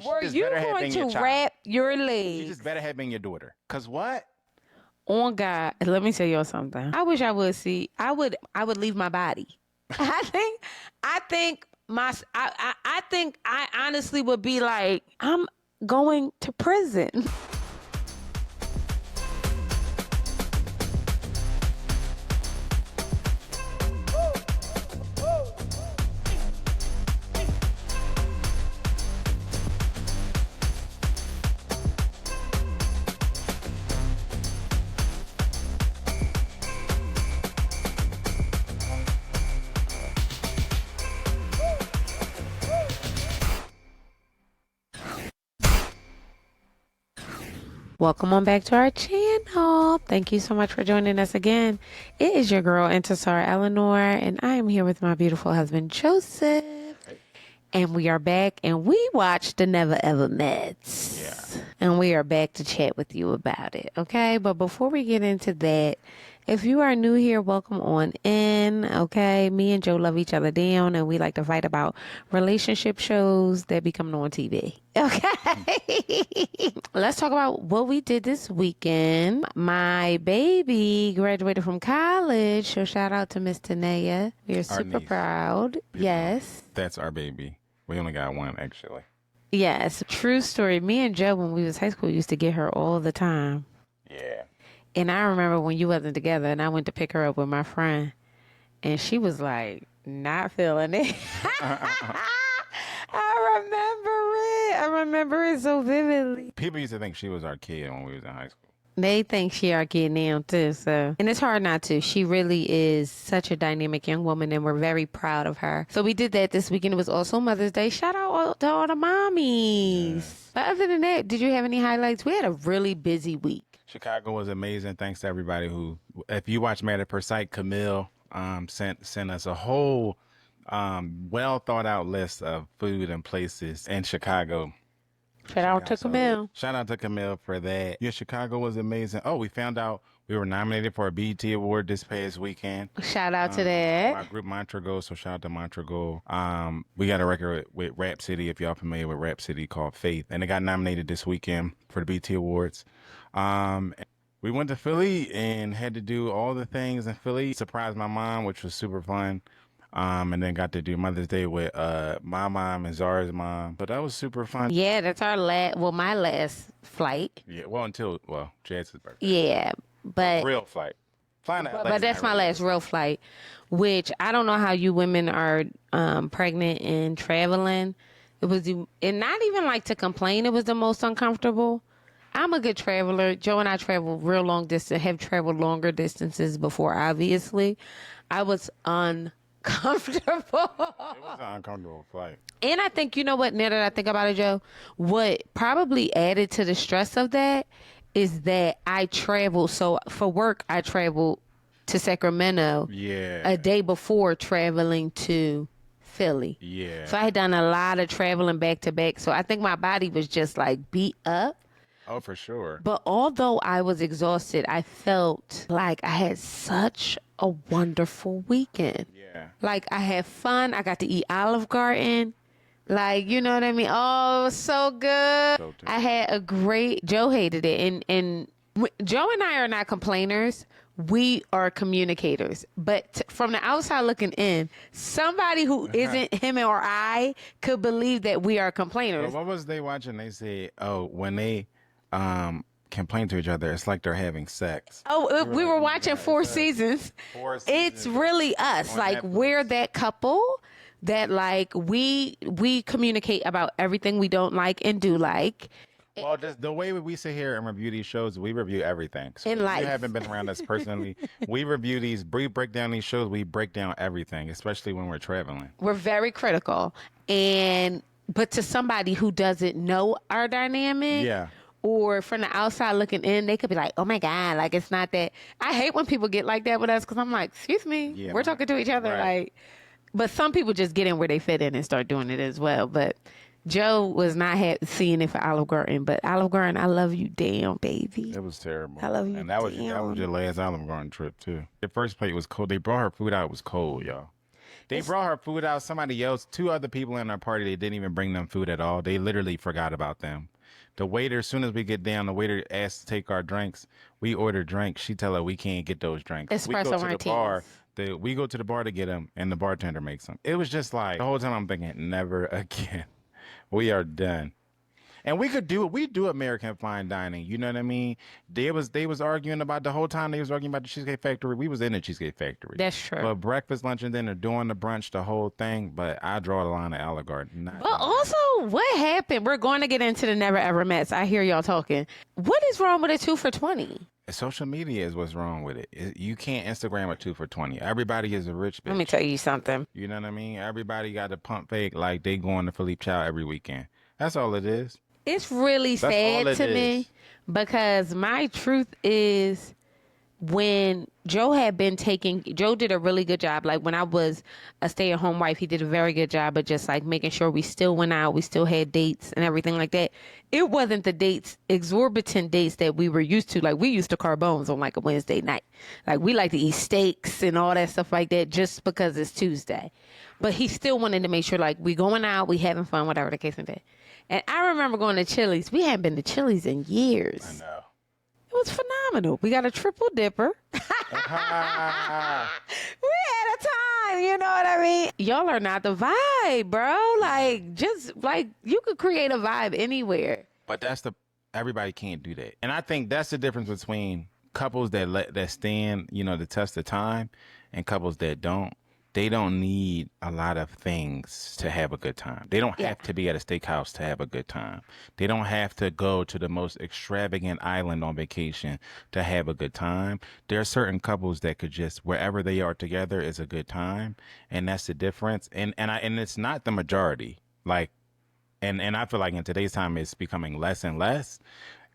Were you going to wrap your legs? She just better have been your daughter. Cause what? On God, let me tell y'all something. I wish I would see. I would leave my body. I think I honestly would be like, I'm going to prison. Welcome on back to our channel. Thank you so much for joining us again. It is your girl, Intisar Eleanor, and I am here with my beautiful husband, Joseph. And we are back, and we watched The Never Ever Mets. Yeah. And we are back to chat with you about it, okay? But before we get into that, if you are new here, welcome on in, okay? Me and Joe love each other down, and we like to fight about relationship shows that be coming on TV, okay? Let's talk about what we did this weekend. My baby graduated from college, so shout out to Miss Tanea. We are super proud. Yes. That's our baby. We only got one, actually. Yes, true story. Me and Joe, when we was high school, used to get her all the time. Yeah. And I remember when you wasn't together and I went to pick her up with my friend and she was like, not feeling it. I remember it so vividly. People used to think she was our kid when we was in high school. They think she our kid now too, so. And it's hard not to. She really is such a dynamic young woman and we're very proud of her. So we did that this weekend. It was also Mother's Day. Shout out to all the mommies. Yes. But other than that, did you have any highlights? We had a really busy week. Chicago was amazing. Thanks to everybody who, if you watch Mad at First Sight, Camille sent us a whole well thought out list of food and places in Chicago. Shout out to Camille. Shout out to Camille for that. Yeah, Chicago was amazing. Oh, we found out we were nominated for a BET Award this past weekend. Shout out to that. My group Montrego, so shout out to Montrego. We got a record with Rap City, if y'all familiar with Rap City, called Faith. And it got nominated this weekend for the BET Awards. We went to Philly and had to do all the things in Philly. Surprised my mom, which was super fun. And then got to do Mother's Day with my mom and Zar's mom. But that was super fun. Yeah, that's our my last flight. Yeah, until Jazz's birthday. Yeah, but real flight. But that's my last real flight, which I don't know how you women are pregnant and traveling. And not even like to complain, it was the most uncomfortable. I'm a good traveler. Joe and I travel real long distance, have traveled longer distances before, obviously. I was uncomfortable. It was an uncomfortable flight. And I think, you know what, now that I think about it, Joe, what probably added to the stress of that is that I traveled. So for work, I traveled to Sacramento a day before traveling to Philly. Yeah. So I had done a lot of traveling back to back. So I think my body was just like beat up. Oh, for sure. But although I was exhausted, I felt like I had such a wonderful weekend. Yeah. Like I had fun. I got to eat Olive Garden. Like, you know what I mean? Oh, it was so good. I had a great, Joe hated it. And Joe and I are not complainers. We are communicators. But from the outside looking in, somebody who isn't him or I could believe that we are complainers. Well, what was they watching? They said, when they complain to each other, it's like they're having sex. Oh, we were watching Four Seasons. It's really us. Like Netflix. We're that couple that like we communicate about everything we don't like and do like. Well, just the way we sit here and review these shows, we review everything. So in life. You haven't been around us personally. We break down these shows. We break down everything, especially when we're traveling. We're very critical. But to somebody who doesn't know our dynamic. Yeah. Or from the outside looking in, they could be like, oh my God, like it's not that. I hate when people get like that with us because I'm like, excuse me, we're talking to each other. Right. Like, but some people just get in where they fit in and start doing it as well. But Joe was not seeing it for Olive Garden. But Olive Garden, I love you damn, baby. It was terrible. I love you and that was your last Olive Garden trip too. The first plate was cold. They brought her food out. It was cold, y'all. They brought her food out. Somebody else, two other people in our party, they didn't even bring them food at all. They literally forgot about them. The waiter, as soon as we get down, the waiter asks to take our drinks. We order drinks. She tell her we can't get those drinks. We go Espresso to the bar. martinis. We go to the bar to get them, and the bartender makes them. It was just like the whole time I'm thinking, never again. We are done. And we could do it. We do American fine dining. You know what I mean? They was arguing about the whole time they was arguing about the Cheesecake Factory. We was in the Cheesecake Factory. That's true. But breakfast, lunch, and dinner, doing the brunch, the whole thing. But I draw the line at Olive Garden. But also, what happened? We're going to get into the Never Ever Mets. I hear y'all talking. What is wrong with a 2 for $20? Social media is what's wrong with it. You can't Instagram a 2 for $20. Everybody is a rich bitch. Let me tell you something. You know what I mean? Everybody got to pump fake like they going to Philippe Chow every weekend. That's all it is. It's really sad to me because my truth is when Joe did a really good job. Like when I was a stay-at-home wife, he did a very good job of just like making sure we still went out, we still had dates and everything like that. It wasn't the exorbitant dates that we were used to. Like we used to carve bones on like a Wednesday night. Like we like to eat steaks and all that stuff like that just because it's Tuesday. But he still wanted to make sure like we going out, we having fun, whatever the case may be. And I remember going to Chili's. We hadn't been to Chili's in years. I know. It was phenomenal. We got a triple dipper. We had a time, you know what I mean? Y'all are not the vibe, bro. Like, just like you could create a vibe anywhere. But everybody can't do that. And I think that's the difference between couples that stand, the test of time and couples that don't. They don't need a lot of things to have a good time. They don't have to be at a steakhouse to have a good time. They don't have to go to the most extravagant island on vacation to have a good time. There are certain couples that could just, wherever they are together is a good time. And that's the difference. And it's not the majority. Like, and I feel like in today's time, it's becoming less and less.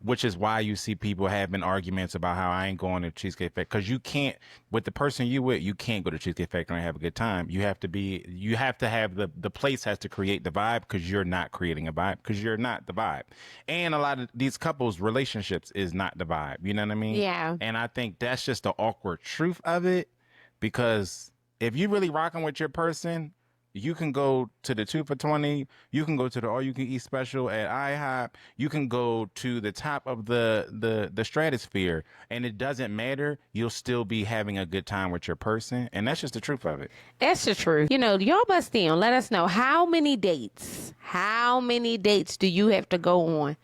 Which is why you see people having arguments about how I ain't going to Cheesecake Factory. Because you can't, with the person you with, you can't go to Cheesecake Factory and have a good time. You have to have the place has to create the vibe because you're not creating a vibe because you're not the vibe. And a lot of these couples' relationships is not the vibe. You know what I mean? Yeah. And I think that's just the awkward truth of it because if you really rocking with your person, you can go to the 2 for $20. You can go to the all-you-can-eat special at IHOP. You can go to the top of the stratosphere, and it doesn't matter. You'll still be having a good time with your person, and that's just the truth of it. That's the truth. Y'all bust in. Let us know how many dates do you have to go on,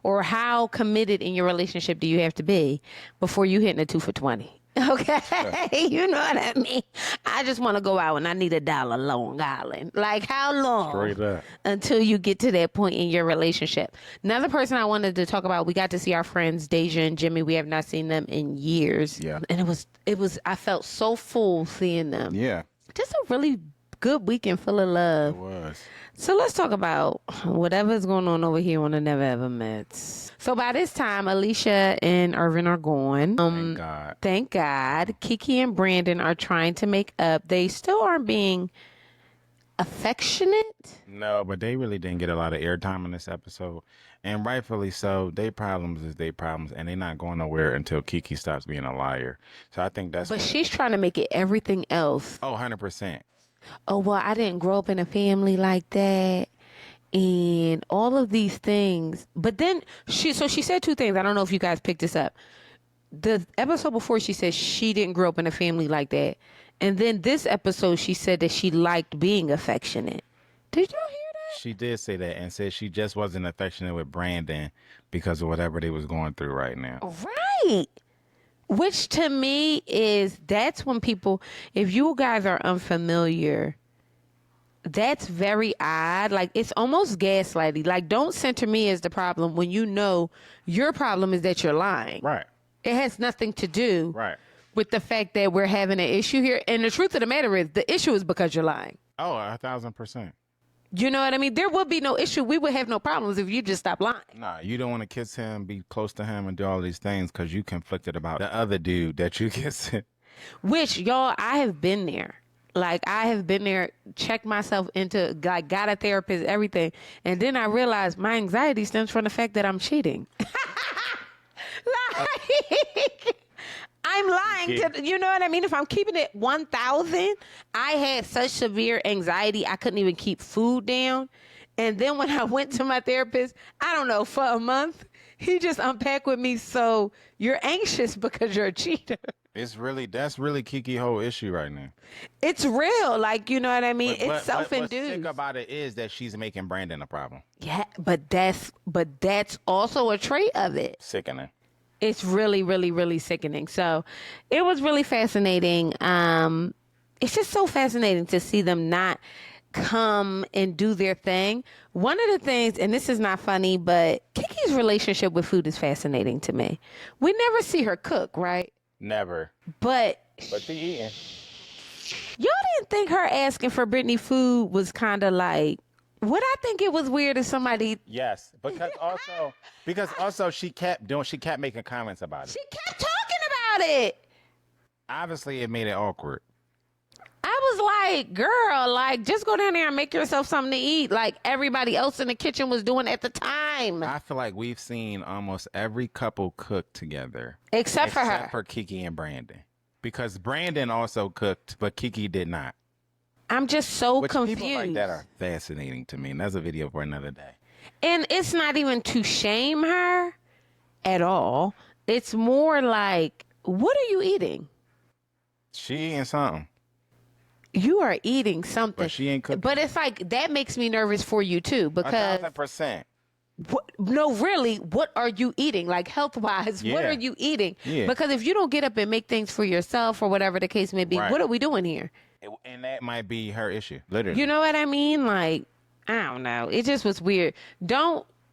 or how committed in your relationship do you have to be before you hitting a 2 for $20? Okay, you know what I mean? I just want to go out and I need $1 Long Island. Like how long? Straight up. Until you get to that point in your relationship. Another person I wanted to talk about, we got to see our friends Deja and Jimmy. We have not seen them in years. Yeah. And it was I felt so full seeing them. Yeah. Just a really good weekend full of love. It was. So let's talk about whatever's going on over here on the Never Ever Mets. So by this time, Alicia and Irvin are gone. Thank God. Thank God. Kiki and Brandon are trying to make up. They still aren't being affectionate. No, but they really didn't get a lot of airtime in this episode. And rightfully so. Their problems is their problems. And they're not going nowhere until Kiki stops being a liar. So I think that's... But she's trying to make it everything else. Oh, 100%. Oh, well, I didn't grow up in a family like that. And all of these things. But then she said two things. I don't know if you guys picked this up. The episode before, she said she didn't grow up in a family like that. And then this episode, she said that she liked being affectionate. Did y'all hear that? She did say that and said she just wasn't affectionate with Brandon because of whatever they was going through right now. Right. Which to me that's when people, if you guys are unfamiliar, that's very odd. Like, it's almost gaslighting. Like, don't center me as the problem when you know your problem is that you're lying. Right. It has nothing to do Right. with the fact that we're having an issue here. And the truth of the matter is the issue is because you're lying. Oh, 1,000%. You know what I mean? There would be no issue. We would have no problems if you just stop lying. Nah, you don't want to kiss him, be close to him, and do all these things because you conflicted about the other dude that you kissed. Which, y'all, I have been there. Like, I have been there, checked myself into, like, got a therapist, everything. And then I realized my anxiety stems from the fact that I'm cheating. Like, I I'm lying to, you know what I mean? If I'm keeping it 1,000, I had such severe anxiety, I couldn't even keep food down. And then when I went to my therapist, I don't know, for a month, he just unpacked with me. So you're anxious because you're a cheater. That's really Kiki whole issue right now. It's real. Like, you know what I mean? It's What's self-induced. sick about it is that she's making Brandon a problem. Yeah, but that's also a trait of it. Sickening. It's really, really, really sickening. So it was really fascinating. It's just so fascinating to see them not come and do their thing. One of the things, and this is not funny, but Kiki's relationship with food is fascinating to me. We never see her cook, right? Never. But she eating. y'all didn't think her asking for Brittany food was kind of like, would I think it was weird if somebody... Yes, because also she kept making comments about it. She kept talking about it. Obviously, it made it awkward. I was like, girl, like, just go down there and make yourself something to eat like everybody else in the kitchen was doing at the time. I feel like we've seen almost every couple cook together. Except for her. Except for Kiki and Brandon. Because Brandon also cooked, but Kiki did not. I'm just so Which confused. People like that are fascinating to me, and that's a video for another day. And it's not even to shame her at all. It's more like, what are you eating? She eating something. You are eating something. But she ain't cooking. But it's like, that makes me nervous for you too, because... 1,000%. No, really, what are you eating? Like, health-wise, what are you eating? Yeah. Because if you don't get up and make things for yourself or whatever the case may be, what are we doing here? And that might be her issue, literally. You know what I mean? Like, I don't know. It just was weird.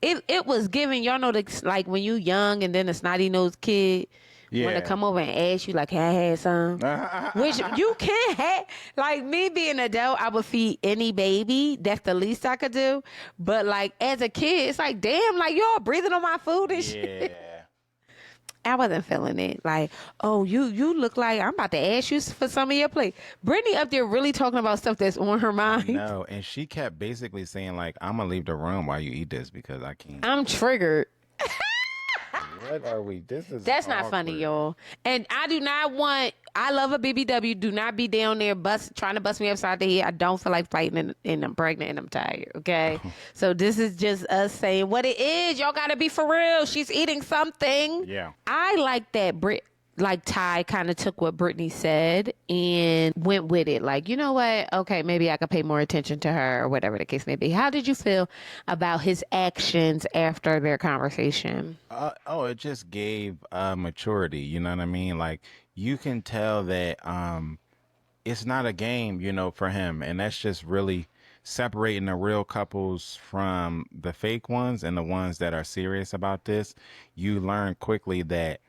It was giving, y'all know, like when you young and then a snotty-nosed kid want to come over and ask you, like, hey, I had some. Which you can't have. Like, me being an adult, I would feed any baby. That's the least I could do. But, like, as a kid, it's like, damn, like, y'all breathing on my food and shit. Yeah. I wasn't feeling it. Like, oh, you look like I'm about to ask you for some of your plate. Brittany up there really talking about stuff that's on her mind. No, and she kept basically saying, like, I'm going to leave the room while you eat this because I can't. I'm triggered. What are we? That's not funny, y'all. And I love a BBW. Do not be down there trying to bust me upside the head. I don't feel like fighting and I'm pregnant and I'm tired, okay? So this is just us saying what it is. Y'all got to be for real. She's eating something. Yeah. I like that Ty kind of took what Brittany said and went with it. Like, you know what? Okay, maybe I could pay more attention to her or whatever the case may be. How did you feel about his actions after their conversation? It just gave maturity. You know what I mean? Like, you can tell that it's not a game, you know, for him. And that's just really separating the real couples from the fake ones and the ones that are serious about this. You learn quickly that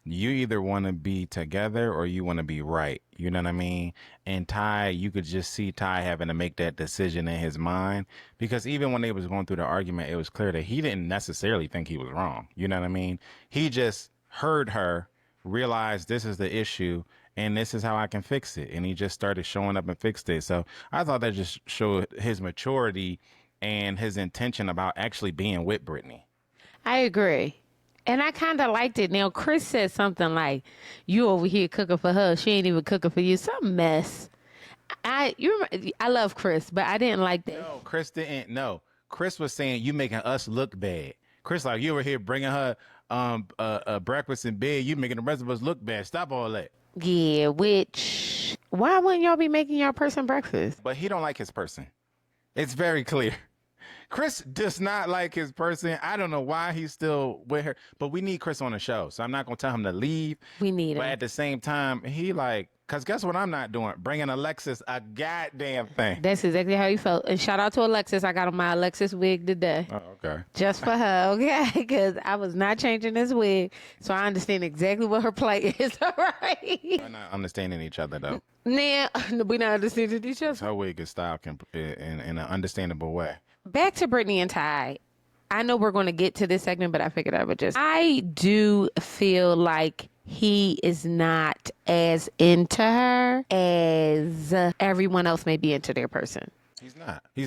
you either want to be together or you want to be right. You know what I mean? And Ty, you could just see Ty having to make that decision in his mind, because even when they was going through the argument, it was clear that he didn't necessarily think he was wrong. You know what I mean? He just heard her, realized this is the issue and this is how I can fix it. And he just started showing up and fixed it. So I thought that just showed his maturity and his intention about actually being with Brittany. I agree. And I kind of liked it. Now, Chris said something like, you over here cooking for her. She ain't even cooking for you. Some mess. I love Chris, but I didn't like that. No, Chris didn't. No, Chris was saying you making us look bad. Chris, like, you over here bringing her breakfast in bed. You making the rest of us look bad. Stop all that. Yeah, why wouldn't y'all be making your person breakfast? But he don't like his person. It's very clear. Chris does not like his person. I don't know why he's still with her, but we need Chris on the show. So I'm not going to tell him to leave. We need him. But at the same time, he like, because guess what I'm not doing? Bringing Alexis a goddamn thing. That's exactly how he felt. And shout out to Alexis. I got on my Alexis wig today. Oh, okay. Just for her, okay? Because I was not changing this wig. So I understand exactly what her plight is, all right? We're not understanding each other, though. Nah, we not understanding each other. Her wig is styled in an understandable way. Back to Brittany and Ty. I know we're going to get to this segment, but I figured I do feel like he is not as into her as everyone else may be into their person. He's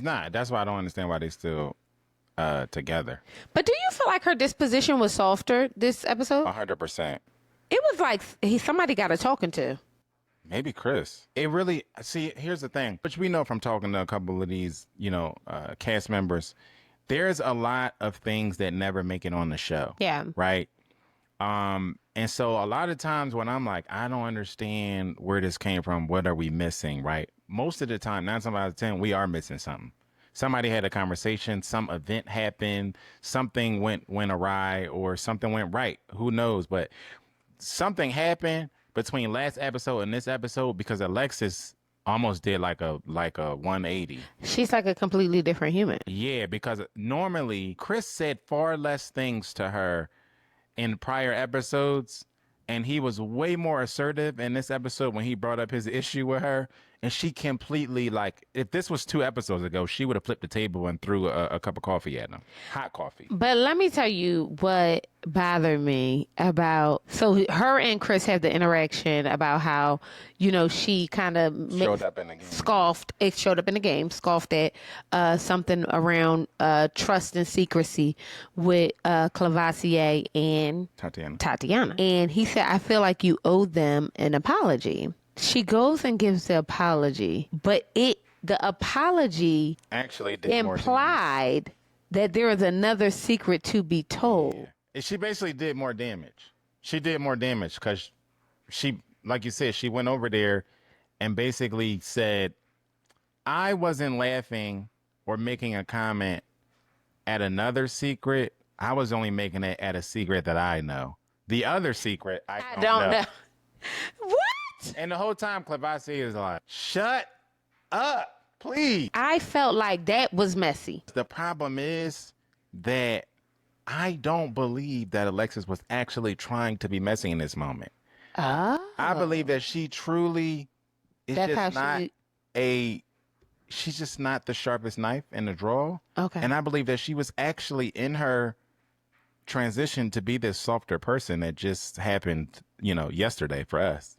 not. That's why I don't understand why they still together. But do you feel like her disposition was softer this episode? 100%. It was like somebody got a talking to. Maybe Chris. It really, see, here's the thing, which we know from talking to a couple of these, cast members. There's a lot of things that never make it on the show. Yeah. Right. And so a lot of times when I'm like, I don't understand where this came from, what are we missing? Right. Most of the time, 9 times out of 10, we are missing something. Somebody had a conversation, some event happened, something went awry, or something went right. Who knows? But something happened between last episode and this episode because Alexis almost did like a 180. She's like a completely different human. Yeah, because normally Chris said far less things to her in prior episodes, and he was way more assertive in this episode when he brought up his issue with her. And she completely, like, if this was 2 episodes ago, she would have flipped the table and threw a cup of coffee at him. Hot coffee. But let me tell you what bothered me about, so her and Chris have the interaction about how, she kind of Showed up in the game. showed up in the game, scoffed at something around trust and secrecy with Clavassier and Tatiana. And he said, I feel like you owe them an apology. She goes and gives the apology, but the apology actually did implied that there is another secret to be told. Yeah. She basically did more damage. She did more damage because she, like you said, she went over there and basically said, I wasn't laughing or making a comment at another secret. I was only making it at a secret that I know. The other secret, I don't know. What? And the whole time, Clavassier is like, shut up, please. I felt like that was messy. The problem is that I don't believe that Alexis was actually trying to be messy in this moment. Oh. I believe that she truly is she's just not the sharpest knife in the drawer. Okay. And I believe that she was actually in her transition to be this softer person that just happened, yesterday for us.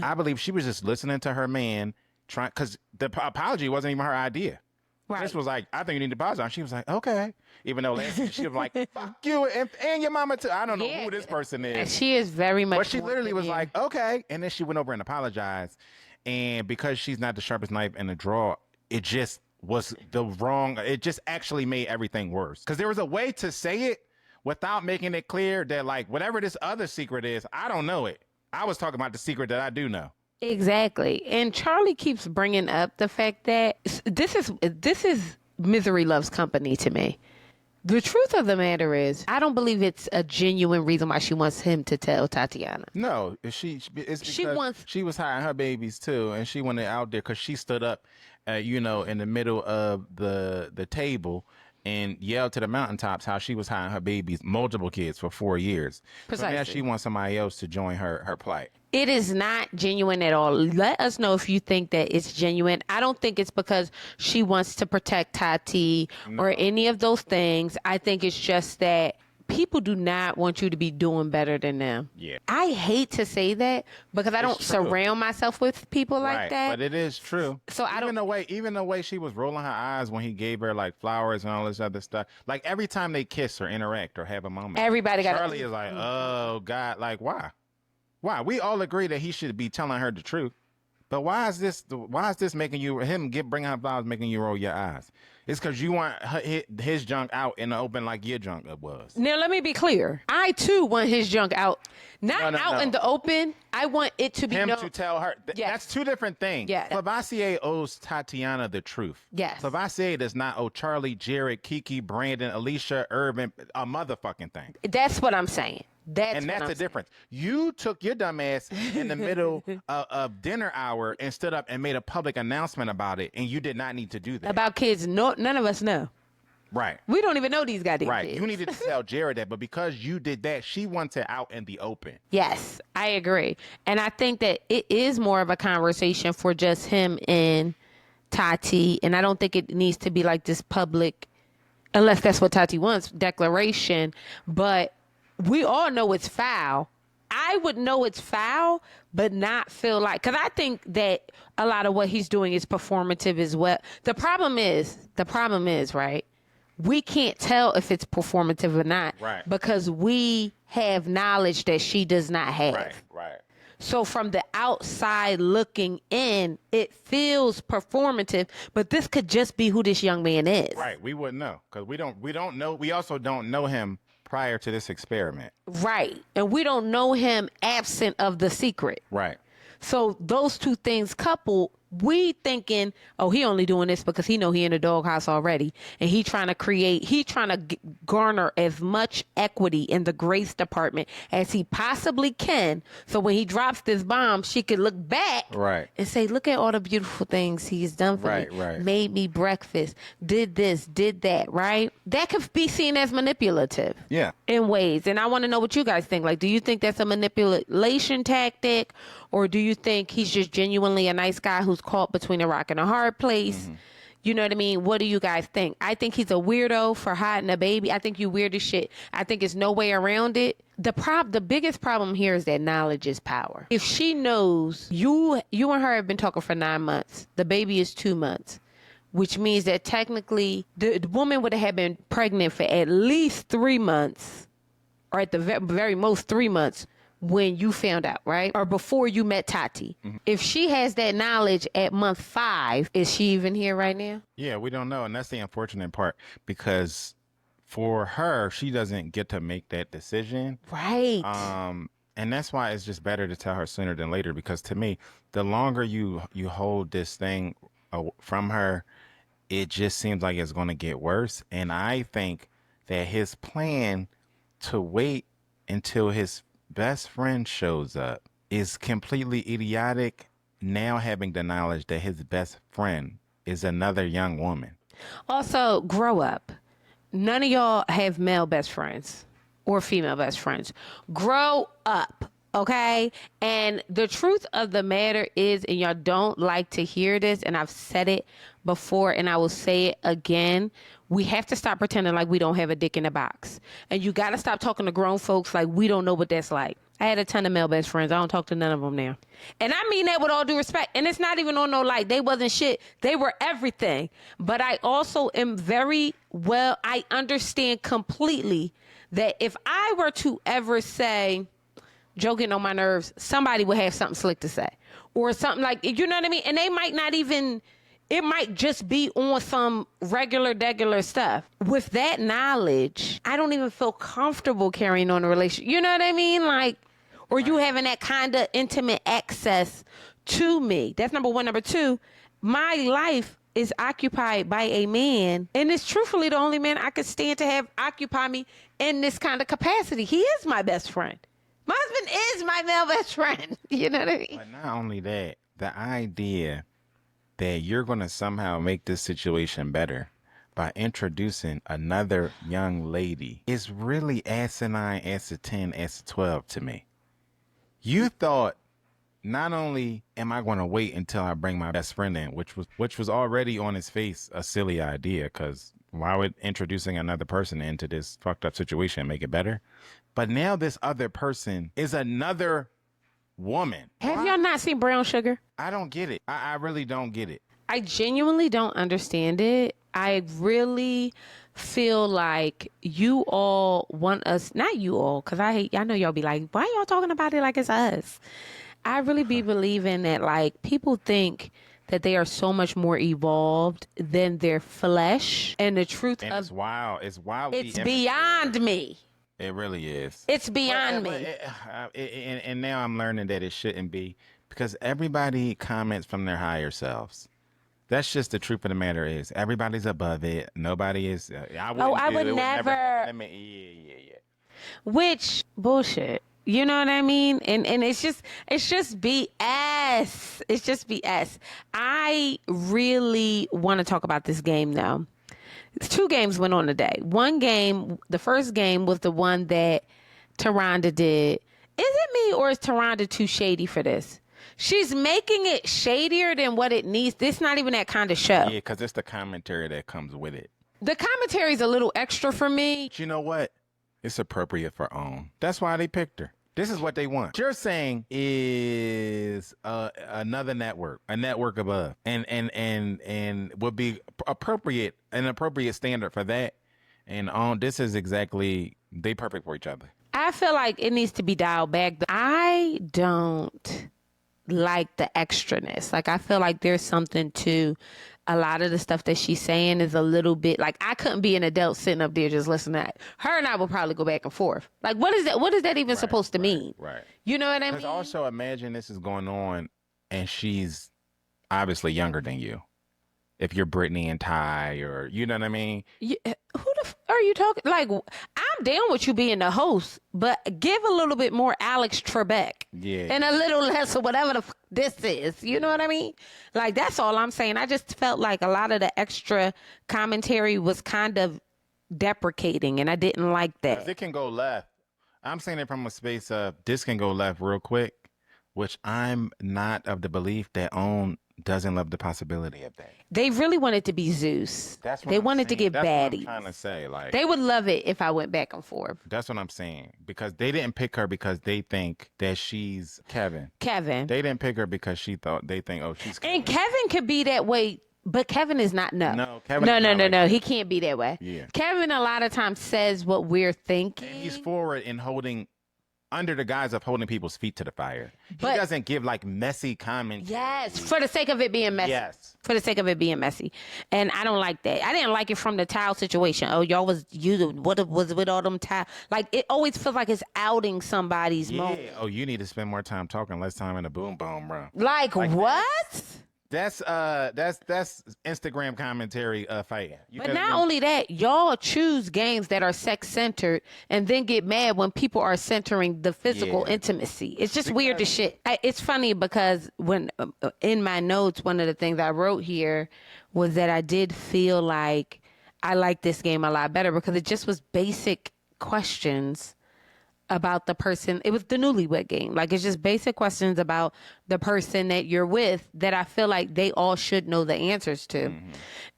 I believe she was just listening to her man because the apology wasn't even her idea. Right. Chris was like, I think you need to apologize. She was like, okay. Even though she was like, fuck you and your mama too. I don't know who this person is. She is very much. But she literally was like, okay. And then she went over and apologized. And because she's not the sharpest knife in the drawer, it just was it just actually made everything worse. Because there was a way to say it without making it clear that, like, whatever this other secret is, I don't know it. I was talking about the secret that I do know. Exactly. And Charlie keeps bringing up the fact that this is misery loves company to me. The truth of the matter is, I don't believe it's a genuine reason why she wants him to tell Tatiana. No, it's because she was hiding her babies too, and she went out there because she stood up, in the middle of the table and yelled to the mountaintops how she was hiding her babies, multiple kids, for 4 years. Precisely. So now she wants somebody else to join her plight. It is not genuine at all. Let us know if you think that it's genuine. I don't think it's because she wants to protect Tati or any of those things. I think it's just that people do not want you to be doing better than them. Yeah. I hate to say that because I don't surround myself with people like that. But it is true. So even the way she was rolling her eyes when he gave her like flowers and all this other stuff. Like every time they kiss or interact or have a moment, Charlie is like, oh God, like why? Why? We all agree that he should be telling her the truth. But why is this making bringing her flowers making you roll your eyes? It's because you want his junk out in the open like your junk was. Now, let me be clear. I, too, want his junk out. Not out in the open. I want it to be him to tell her. Yes. That's two different things. Yeah. Clavassier owes Tatiana the truth. Yes. Clavassier does not owe Charlie, Jared, Kiki, Brandon, Alicia, Urban a motherfucking thing. That's what I'm saying. That's the difference. You took your dumb ass in the middle of dinner hour and stood up and made a public announcement about it, and you did not need to do that. About kids, none of us know. Right. We don't even know these goddamn kids. Right. You needed to tell Jared that, but because you did that, she wants it out in the open. Yes, I agree. And I think that it is more of a conversation for just him and Tati, and I don't think it needs to be like this public, unless that's what Tati wants, declaration, but we all know it's foul. I would know it's foul, but not feel like, because I think that a lot of what he's doing is performative as well. The problem is, right? we can't tell if it's performative or not, Right. because we have knowledge that she does not have. Right. So from the outside looking in, it feels performative, but this could just be who this young man is. Right. We wouldn't know because we don't know. We also don't know him prior to this experiment. Right. And we don't know him absent of the secret. Right. So those two things coupled, we thinking, oh, he only doing this because he know he in the doghouse already, and he trying to garner as much equity in the Grace department as he possibly can. So when he drops this bomb, she could look back, Right, and say, look at all the beautiful things he's done for me. Right. Made me breakfast, did this, did that, right? That could be seen as manipulative. Yeah. In ways. And I want to know what you guys think. Like, do you think that's a manipulation tactic, or do you think he's just genuinely a nice guy who's caught between a rock and a hard place? Mm-hmm. You know what I mean? What do you guys think? I think he's a weirdo for hiding a baby. I think you weird as shit. I think there's no way around it. The biggest problem here is that knowledge is power. If she knows you and her have been talking for 9 months, the baby is 2 months, which means that technically the woman would have been pregnant for at least 3 months, or at the very most 3 months, when you found out, right? Or before you met Tati. Mm-hmm. If she has that knowledge at month 5, is she even here right now? Yeah, we don't know. And that's the unfortunate part, because for her, she doesn't get to make that decision. Right. And that's why it's just better to tell her sooner than later, because to me, the longer you hold this thing from her, it just seems like it's going to get worse. And I think that his plan to wait until his best friend shows up is completely idiotic, now having the knowledge that his best friend is another young woman. Also, grow up. None of y'all have male best friends or female best friends. Grow up, okay? And the truth of the matter is, and y'all don't like to hear this, and I've said it before and I will say it again, we have to stop pretending like we don't have a dick in a box. And you got to stop talking to grown folks like we don't know what that's like. I had a ton of male best friends. I don't talk to none of them now. And I mean that with all due respect. And it's not even on no like they wasn't shit. They were everything. But I also am I understand completely that if I were to ever say, Joe getting on my nerves, somebody would have something slick to say. Or something like, you know what I mean? And they might not even... It might just be on some regular stuff. With that knowledge, I don't even feel comfortable carrying on a relationship. You know what I mean? Like, or you having that kind of intimate access to me. That's number one. Number two, my life is occupied by a man, and it's truthfully the only man I could stand to have occupy me in this kind of capacity. He is my best friend. My husband is my male best friend. You know what I mean? But not only that, the idea that you're going to somehow make this situation better by introducing another young lady is really asinine as a 10, as a 12 to me. You thought, not only am I going to wait until I bring my best friend in, which was already on its face a silly idea, because why would introducing another person into this fucked up situation make it better? But now this other person is another woman. Have y'all not seen Brown Sugar? I don't get it. I really don't get it. I genuinely don't understand it. I really feel like you all want us, not you all, because I know y'all be like, why y'all talking about it like it's us? I really be believing that like people think that they are so much more evolved than their flesh. And the truth and of it's wild. It's wild. It's beyond me. It really is. It's beyond me. And now I'm learning that it shouldn't be, because everybody comments from their higher selves. That's just the truth of the matter is everybody's above it. Nobody is. I would never. Yeah. Which bullshit. You know what I mean? And it's just BS. It's just BS. I really want to talk about this game though. 2 games went on today. One game, the first game was the one that Taronda did. Is it me or is Taronda too shady for this? She's making it shadier than what it needs. This is not even that kind of show. Yeah, because it's the commentary that comes with it. The commentary is a little extra for me. But you know what? It's appropriate for OWN. That's why they picked her. This is what they want. What you're saying is another network, a network above, and would be appropriate, an appropriate standard for that And this is exactly, they perfect for each other. I feel like it needs to be dialed back. I don't like the extraness. Like, I feel like there's something to a lot of the stuff that she's saying is a little bit like, I couldn't be an adult sitting up there just listening to that. Her and I will probably go back and forth. Like, what is that? What is that even supposed to mean? Right. You know what I mean? Because also imagine this is going on and she's obviously younger than you. If you're Brittany and Ty, or you know what I mean? Who the are you talking? Like, I'm down with you being the host, but give a little bit more Alex Trebek. Yeah. And a little less of whatever this is. You know what I mean? Like, that's all I'm saying. I just felt like a lot of the extra commentary was kind of deprecating, and I didn't like that. It can go left. I'm saying it from a space of this can go left real quick, which I'm not of the belief that OWN doesn't love the possibility of that. They really wanted to be Zeus. That's what they I'm wanted to saying. get That's baddies. what I'm trying to say. Like, they would love it if I went back and forth. That's what I'm saying. Because they didn't pick her because they think that she's Kevin. Kevin. They didn't pick her because they think, oh, she's Kevin. And Kevin could be that way, but Kevin is not. No, Kevin. No. He can't be that way. Yeah. Kevin a lot of times says what we're thinking. And he's forward in holding, under the guise of holding people's feet to the fire. But, he doesn't give like messy comments. Yes, for the sake of it being messy. Yes. For the sake of it being messy. And I don't like that. I didn't like it from the towel situation. Oh, y'all was using, what was with all them towels? Like, it always feels like it's outing somebody's moment. Oh, you need to spend more time talking, less time in a boom boom, bro. Like what? That's Instagram commentary fighting. But not only that, y'all choose games that are sex centered and then get mad when people are centering the physical intimacy. It's just weird as shit. It's funny because when in my notes, one of the things I wrote here was that I did feel like I liked this game a lot better because it just was basic questions about the person. It was the newlywed game. Like, it's just basic questions about the person that you're with that I feel like they all should know the answers to. Mm-hmm.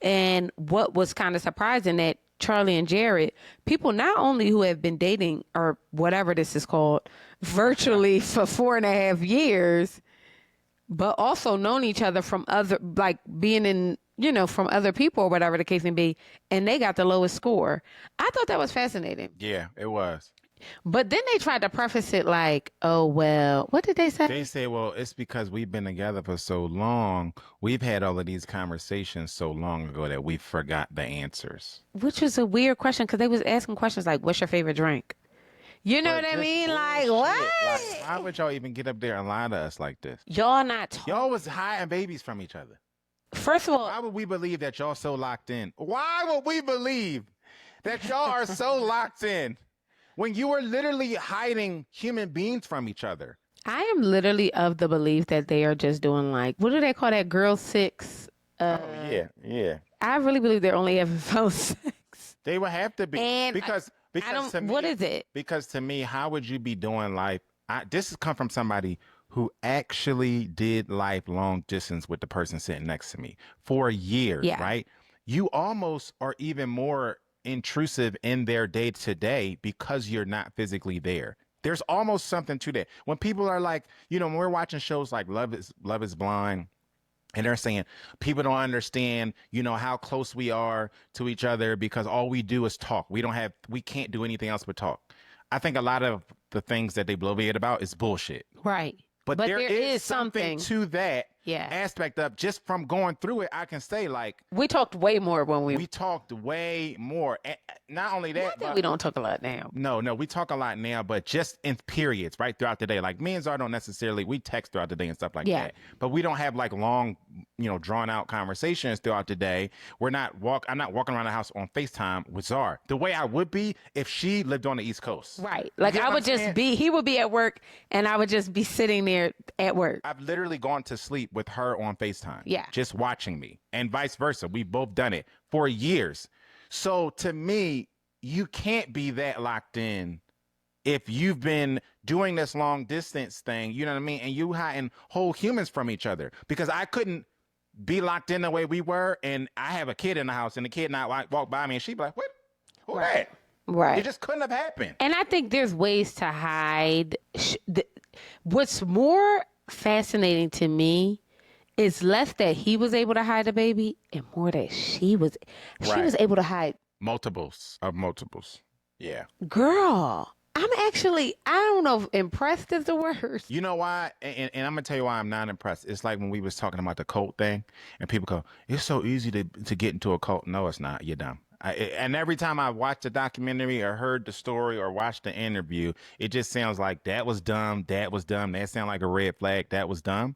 And what was kind of surprising that Charlie and Jared, people not only who have been dating or whatever this is called virtually for 4.5 years, but also known each other from other, like being in, from other people or whatever the case may be. And they got the lowest score. I thought that was fascinating. Yeah, it was. But then they tried to preface it like, oh, well, what did they say? They say, well, it's because we've been together for so long. We've had all of these conversations so long ago that we forgot the answers. Which was a weird question because they was asking questions like, what's your favorite drink? You know what I mean? Like, what? Like, why would y'all even get up there and lie to us like this? Y'all not y'all was hiding babies from each other. First of all, why would we believe that y'all so locked in? Why would we believe that y'all are so locked in? When you are literally hiding human beings from each other. I am literally of the belief that they are just doing like, what do they call that? Girl 6? Yeah. I really believe they're only having phone sex. They would have to be. And because to me, what is it? Because to me, how would you be doing life? This has come from somebody who actually did life long distance with the person sitting next to me for years, right? You almost are even more intrusive in their day to day because you're not physically there. There's almost something to that. When people are like, when we're watching shows like Love is Blind, and they're saying people don't understand, how close we are to each other because all we do is talk. We can't do anything else but talk. I think a lot of the things that they bloviate about is bullshit. Right. But there is something to that aspect of just from going through it. I can say like we talked way more when we talked way more. And not only that, but we don't talk a lot now. No, we talk a lot now, but just in periods, right throughout the day. Like me and Zar don't necessarily we text throughout the day and stuff like that. But we don't have like long, drawn out conversations throughout the day. I'm not walking around the house on FaceTime with Zar the way I would be if she lived on the East Coast. Right. Like I would just he would be at work and I would just be sitting there at work. I've literally gone to sleep with her on FaceTime. Yeah. Just watching me and vice versa. We've both done it for years. So to me, you can't be that locked in if you've been doing this long distance thing, you know what I mean? And you hiding whole humans from each other because I couldn't be locked in the way we were. And I have a kid in the house and the kid not walk by me and she'd be like, what? Who that? Right. It just couldn't have happened. And I think there's ways to hide. What's more fascinating to me is less that he was able to hide a baby and more that she was able to hide Multiples of multiples. Yeah. Girl, I don't know if impressed is the word. You know why? And I'm gonna tell you why I'm not impressed. It's like when we was talking about the cult thing, and people go, "It's so easy to get into a cult." No, it's not. You're dumb. And every time I watched the documentary or heard the story or watched the interview, it just sounds like that was dumb. That was dumb. That sounded like a red flag. That was dumb.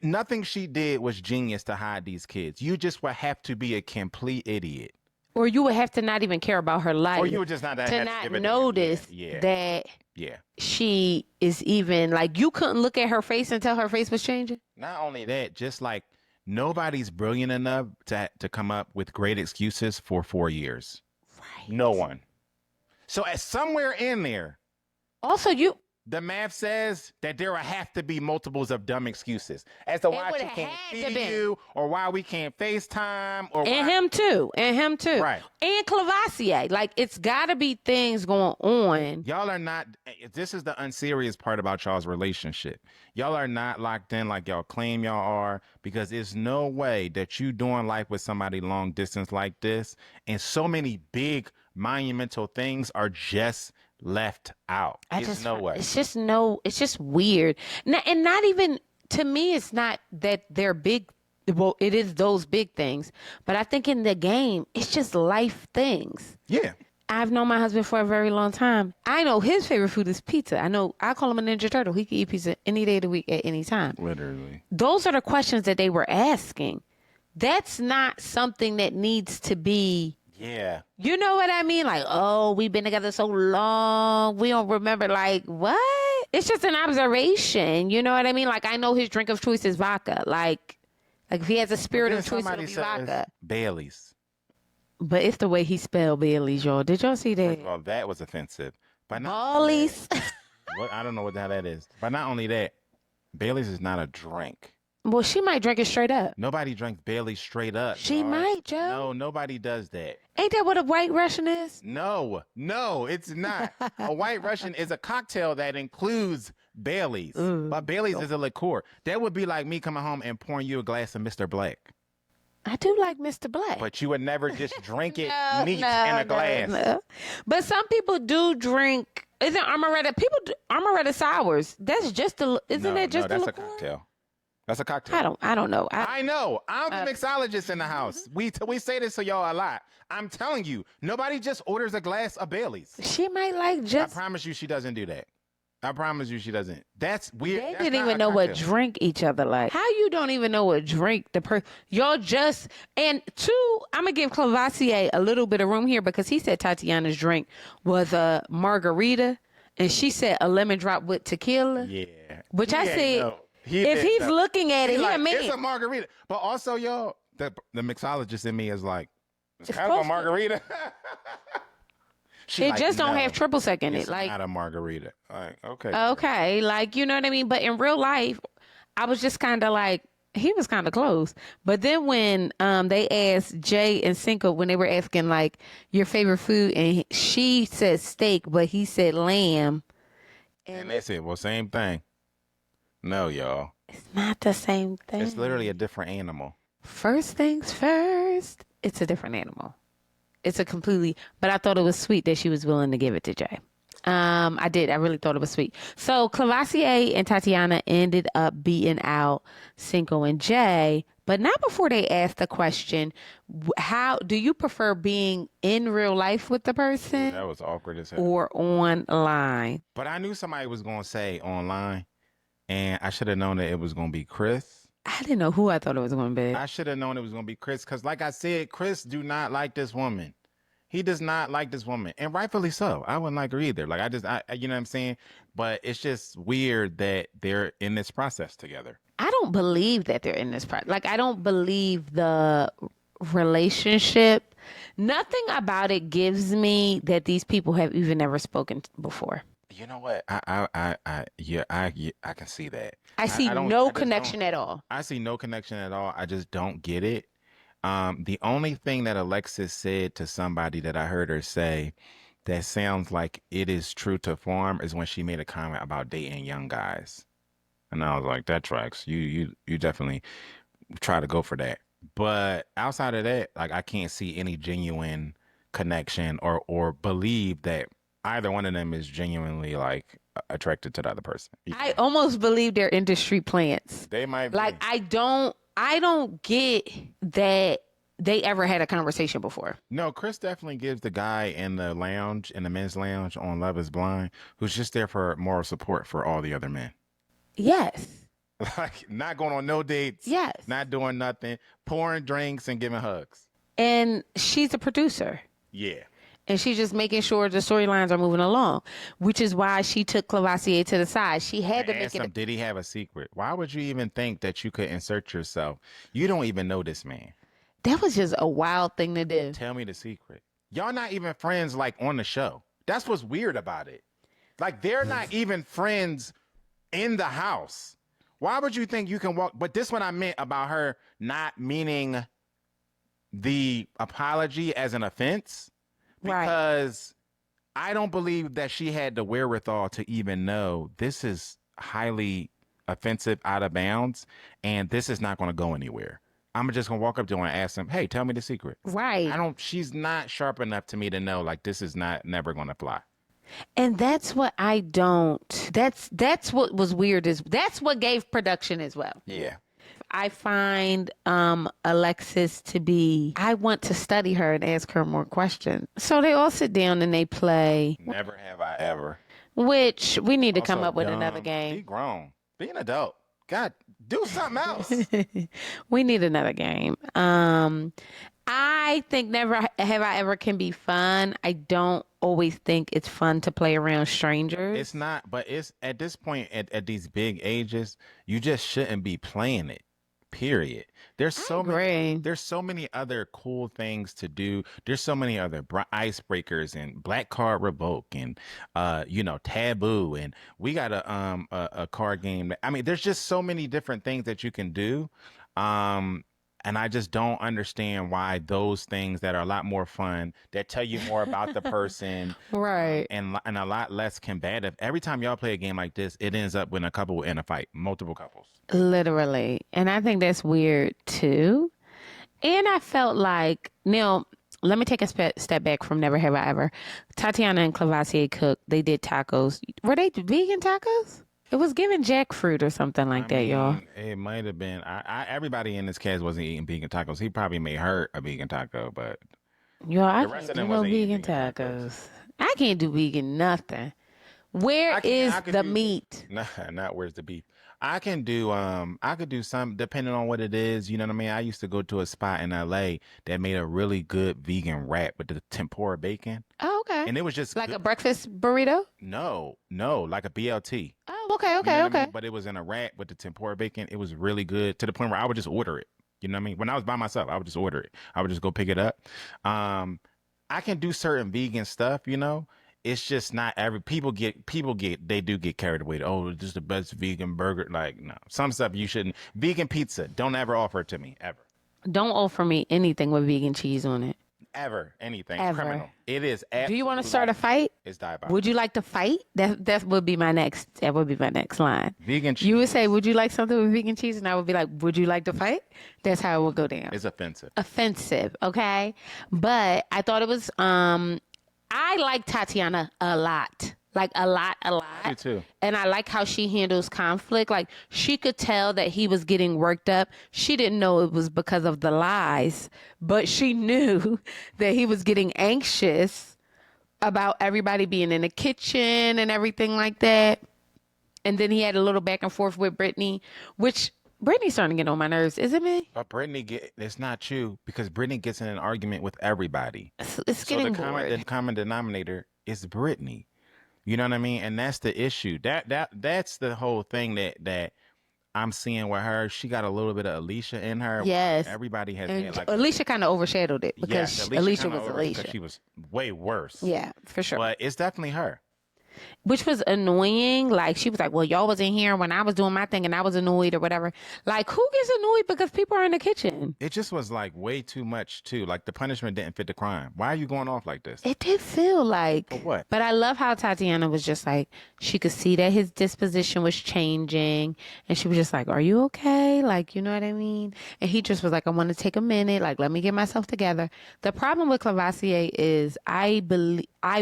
Nothing she did was genius to hide these kids. You just would have to be a complete idiot. Or you would have to not even care about her life. Or you would just not to have not to give it notice yeah. that Yeah. she is even like you couldn't look at her face and tell her face was changing. Not only that, just like nobody's brilliant enough to come up with great excuses for 4 years. Right. No one. So at somewhere in there, Also, the math says that there will have to be multiples of dumb excuses as to why she can't see you or why we can't FaceTime or and him too. Right. And Clavasier. Like it's gotta be things going on. Y'all are not, this is the unserious part about y'all's relationship. Y'all are not locked in like y'all claim y'all are, because there's no way that you doing life with somebody long distance like this and so many big monumental things are just left out. No way. It's just weird. And not even, to me, it's not that they're big. Well, it is those big things. But I think in the game, it's just life things. Yeah. I've known my husband for a very long time. I know his favorite food is pizza. I call him a Ninja Turtle. He can eat pizza any day of the week at any time. Literally. Those are the questions that they were asking. That's not something that needs to be. Yeah. You know what I mean? Like, oh, we've been together so long. We don't remember, like, what? It's just an observation. You know what I mean? Like, I know his drink of choice is vodka. Like if he has a spirit of choice, it'll be vodka. Bailey's. But it's the way he spelled Bailey's, y'all. Did y'all see that? Well, that was offensive. But Bailey's. I don't know what the hell that is. But not only that, Bailey's is not a drink. Well, she might drink it straight up. Nobody drinks Bailey's straight up. She might, Joe. No, nobody does that. Ain't that what a White Russian is? No, it's not. A White Russian is a cocktail that includes Bailey's. But Bailey's is a liqueur. That would be like me coming home and pouring you a glass of Mr. Black. I do like Mr. Black. But you would never just drink it neat in a glass. No. But some people do drink. Isn't amaretto? People do amaretto sours. That's just a. Isn't that just that's a liqueur? Cocktail. That's a cocktail. I don't know. I know. I'm the mixologist in the house. We say this to y'all a lot. I'm telling you, nobody just orders a glass of Bailey's. She might like just. I promise you, she doesn't do that. I promise you, she doesn't. That's weird. They didn't even know what drink each other like. How you don't even know what drink the person? Y'all just and two. I'm gonna give Clavasier a little bit of room here because he said Tatiana's drink was a margarita, and she said a lemon drop with tequila. Yeah. Which I said. If he's looking at it, it's a margarita. But also, y'all, the mixologist in me is like, it's kind of a margarita. It just don't have triple sec in it. It's like not a margarita. Like, okay. Okay, like you know what I mean. But in real life, I was just kind of like he was kind of close. But then when they asked Jay and Cinco when they were asking like your favorite food, and she said steak, but he said lamb, and they said, well, same thing. No, y'all. It's not the same thing. It's literally a different animal. First things first, it's a different animal. It's a completely, but I thought it was sweet that she was willing to give it to Jay. I did. I really thought it was sweet. So Clavasier and Tatiana ended up beating out Cinco and Jay, but not before they asked the question, how do you prefer being in real life with the person? That was awkward as hell. Or online? But I knew somebody was going to say online. And I should have known that it was going to be Chris. I didn't know who I thought it was going to be. I should have known it was going to be Chris. Because like I said, Chris do not like this woman. He does not like this woman. And rightfully so. I wouldn't like her either. Like you know what I'm saying? But it's just weird that they're in this process together. I don't believe that they're in this process. Like I don't believe the relationship. Nothing about it gives me that these people have even never spoken before. You know what? I can see that. I see no connection at all. I see no connection at all. I just don't get it. The only thing that Alexis said to somebody that I heard her say that sounds like it is true to form is when she made a comment about dating young guys. And I was like, that tracks. You definitely try to go for that. But outside of that, like I can't see any genuine connection or believe that either one of them is genuinely like attracted to the other person. I almost believe they're industry plants. They might Like be. I don't get that they ever had a conversation before. No, Chris definitely gives the guy in the lounge, in the men's lounge on Love is Blind, who's just there for moral support for all the other men. Yes. Like, not going on no dates, Yes. not doing nothing, pouring drinks and giving hugs. And she's a producer. Yeah. And she's just making sure the storylines are moving along, which is why she took Clavassier to the side. She had to make Ask him, it. did he have a secret? Why would you even think that you could insert yourself? You don't even know this man. That was just a wild thing to do. Tell me the secret. Y'all not even friends like on the show. That's what's weird about it. Like, they're not even friends in the house. Why would you think you can walk? But this what I meant about her not meaning the apology as an offense. Right. Because I don't believe that she had the wherewithal to even know this is highly offensive, out of bounds, and this is not going to go anywhere. I'm just going to walk up to her and ask him, hey, tell me the secret. Right. She's not sharp enough to me to know, like, this is never going to fly. And that's what I don't. That's what was weird. That's what gave production as well. Yeah. I find Alexis to be. I want to study her and ask her more questions. So they all sit down and they play. Never have I ever. Which we need to come Also up with dumb. another Be game. grown. Be an adult. God, do something else. We need another game. I think never have I ever can be fun. I don't always think it's fun to play around strangers. It's not, but it's at this point at these big ages, you just shouldn't be playing it. Period. There's so many other cool things to do. There's so many other icebreakers and black card revoke and taboo, and we got a card game. I mean, there's just so many different things that you can do. And I just don't understand why those things that are a lot more fun, that tell you more about the person, Right. and a lot less combative. Every time y'all play a game like this, it ends up with a couple in a fight, multiple couples. Literally. And I think that's weird too. And I felt like, now, let me take a step back from Never Have I Ever. Tatiana and Clavassier cooked. They did tacos. Were they vegan tacos? It was giving jackfruit or something like that, y'all. It might have been. Everybody in this cast wasn't eating vegan tacos. He probably made her a vegan taco, but Y'all, I the rest can't of do them no wasn't eating vegan vegan tacos. I can't do vegan nothing. Where is the meat? Nah, not where's the beef. I could do some depending on what it is. You know what I mean? I used to go to a spot in LA that made a really good vegan wrap with the tempura bacon. Oh, okay. And it was just like a breakfast burrito? No, like a BLT. Oh, okay, You know okay, what I okay. mean? But it was in a wrap with the tempura bacon. It was really good to the point where I would just order it. You know what I mean? When I was by myself, I would just order it. I would just go pick it up. I can do certain vegan stuff, you know. It's just not people they do get carried away. Oh, this is the best vegan burger. Like, no, some stuff you shouldn't. Vegan pizza, don't ever offer it to me ever. Don't offer me anything with vegan cheese on it. Ever anything Ever. criminal. It is. Do you want to start a fight? It's diabolical. Would you like to fight? That would be my next. That would be my next line. Vegan cheese. You would say, "Would you like something with vegan cheese?" And I would be like, "Would you like to fight?" That's how it would go down. It's offensive. Offensive, okay? But I thought it was. I like Tatiana a lot. Like a lot. Me too. And I like how she handles conflict. Like she could tell that he was getting worked up. She didn't know it was because of the lies, but she knew that he was getting anxious about everybody being in the kitchen and everything like that. And then he had a little back and forth with Brittany, which Brittany's starting to get on my nerves. Is it me? But it's not you, because Brittany gets in an argument with everybody. It's getting bored. The common denominator is Brittany. You know what I mean? And that's the issue. That's the whole thing that I'm seeing with her. She got a little bit of Alicia in her. Yes. Everybody has and Alicia kind of overshadowed it because yes, Alicia was Alicia. Because she was way worse. Yeah, for sure. But it's definitely her. which was annoying. Like, she was like, well, y'all wasn't here when I was doing my thing and I was annoyed or whatever. Like, who gets annoyed because people are in the kitchen? It just was like way too much too. Like the punishment didn't fit the crime. Why are you going off like this? It did feel For like, what? but I love how Tatiana was just like, she could see that his disposition was changing. And she was just like, are you okay? Like, you know what I mean? And he just was like, I want to take a minute. Like, let me get myself together. The problem with Cavassier is I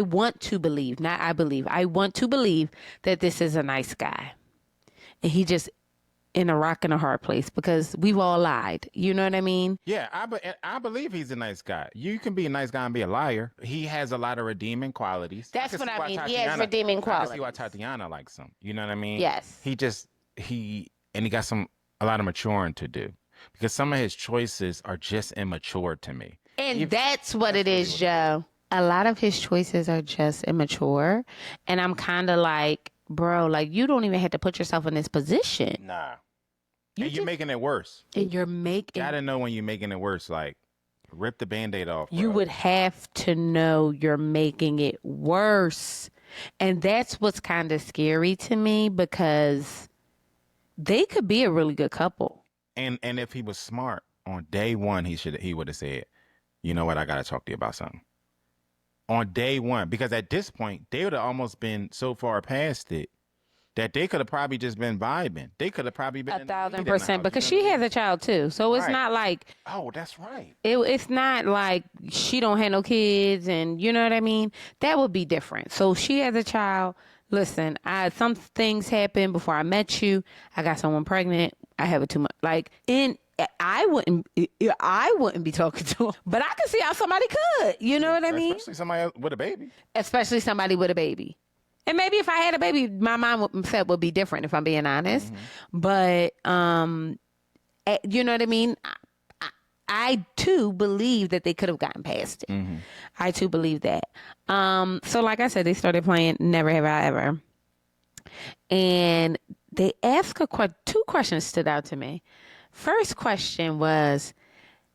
want to believe, not I believe, I want to believe that this is a nice guy. And he just in a rock and a hard place because we've all lied. You know what I mean? Yeah, I believe he's a nice guy. You can be a nice guy and be a liar. He has a lot of redeeming qualities. That's can what see I why mean. He has redeeming I can see why qualities. Tatiana likes him. You know what I mean? Yes. He got a lot of maturing to do because some of his choices are just immature to me. And that's what it is, Joe. A lot of his choices are just immature. And I'm kind of like, bro, like, you don't even have to put yourself in this position. Nah. You're making it worse. And you're making. Gotta know when you're making it worse. Like, rip the Band-Aid off. Bro. You would have to know you're making it worse. And that's what's kind of scary to me because they could be a really good couple. And if he was smart on day one, he would have said, you know what, I gotta talk to you about something. On day one, because at this point they would have almost been so far past it that they could have probably just been vibing. They could have probably been 1,000% because she has a child too, so it's not like that's right. It's not like she don't have no kids, and you know what I mean. That would be different. So she has a child. Listen, some things happened before I met you. I got someone pregnant. I have it too much. Like I wouldn't be talking to him, but I could see how somebody could. You know what I mean? Especially somebody with a baby. Especially somebody with a baby. And maybe if I had a baby, my mind would be different, if I'm being honest. Mm-hmm. But you know what I mean? I too believe that they could have gotten past it. Mm-hmm. I too believe that. So like I said, they started playing Never Have I Ever. And they asked two questions stood out to me. First question was,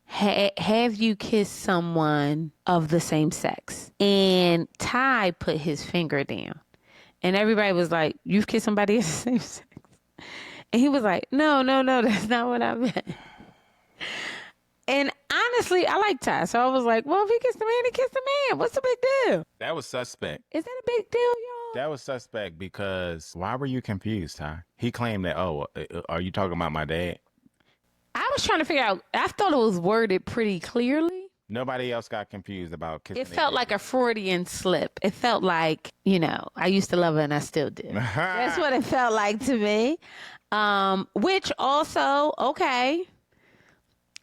have you kissed someone of the same sex? And Ty put his finger down. And everybody was like, you've kissed somebody of the same sex? And he was like, no, that's not what I meant. And honestly, I like Ty. So I was like, well, if he kissed a man, he kissed a man. What's the big deal? That was suspect. Is that a big deal, y'all? That was suspect because why were you confused, Ty? He claimed that, are you talking about my dad? I was trying to figure out, I thought it was worded pretty clearly. Nobody else got confused about kissing. It felt like a Freudian slip. It felt like, I used to love her and I still do. That's what it felt like to me. Which also, okay.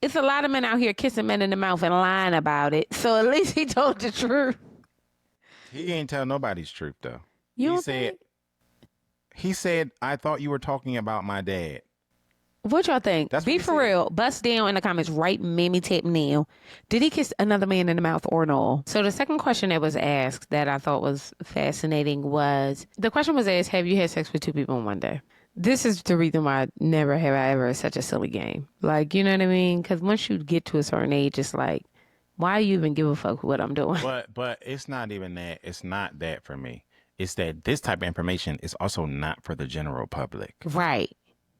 It's a lot of men out here kissing men in the mouth and lying about it. So at least he told the truth. He ain't tell nobody's truth though. He said, I thought you were talking about my dad. What y'all think? That's Be for real. Bust down in the comments. Right, Mammy Tip Neil. Did he kiss another man in the mouth or no? So the second question that was asked that I thought was fascinating was, the question was asked, have you had sex with two people in one day? This is the reason why Never Have I Ever is such a silly game. Like, you know what I mean? Because once you get to a certain age, it's like, why do you even give a fuck what I'm doing? But it's not even that. It's not that for me. It's that this type of information is also not for the general public. Right.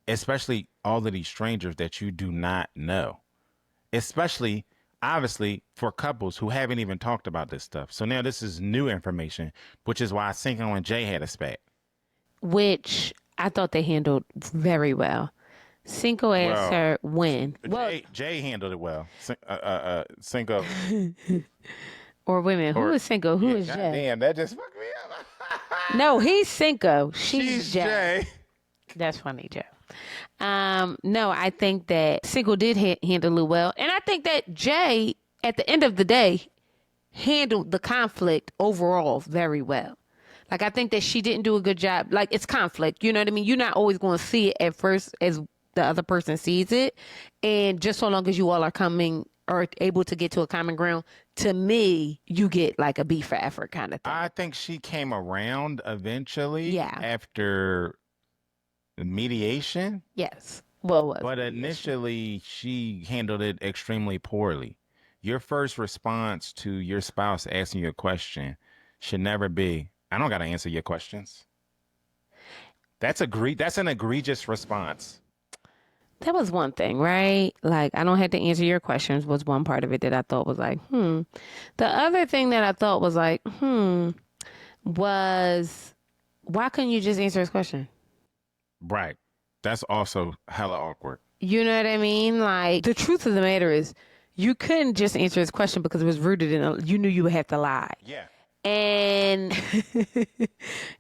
Especially all of these strangers that you do not know. Especially, obviously, for couples who haven't even talked about this stuff. So now this is new information, which is why Cinco and Jay had a spat. Which I thought they handled very well. Cinco asked her when. Jay handled it well. Cinco. Or women. Who is Cinco? Who is Jay? Damn, that just fucked me up. No, he's Cinco. She's Jay. That's funny, Joe. No, I think that Cinco did handle it well. And I think that Jay, at the end of the day, handled the conflict overall very well. Like, I think that she didn't do a good job. Like, it's conflict. You know what I mean? You're not always going to see it at first as the other person sees it. And just so long as you all are coming or able to get to a common ground, to me, you get like a beef for effort kind of thing. I think she came around eventually. Yeah. After mediation. Yes. Well, but initially she handled it extremely poorly. Your first response to your spouse asking you a question should never be, I don't got to answer your questions. That's an egregious response. That was one thing, right? Like, I don't have to answer your questions was one part of it that I thought was like, hmm. The other thing that I thought was like, was why couldn't you just answer his question? Right. That's also hella awkward. You know what I mean? Like, the truth of the matter is, you couldn't just answer his question because it was rooted in you knew you would have to lie. Yeah. And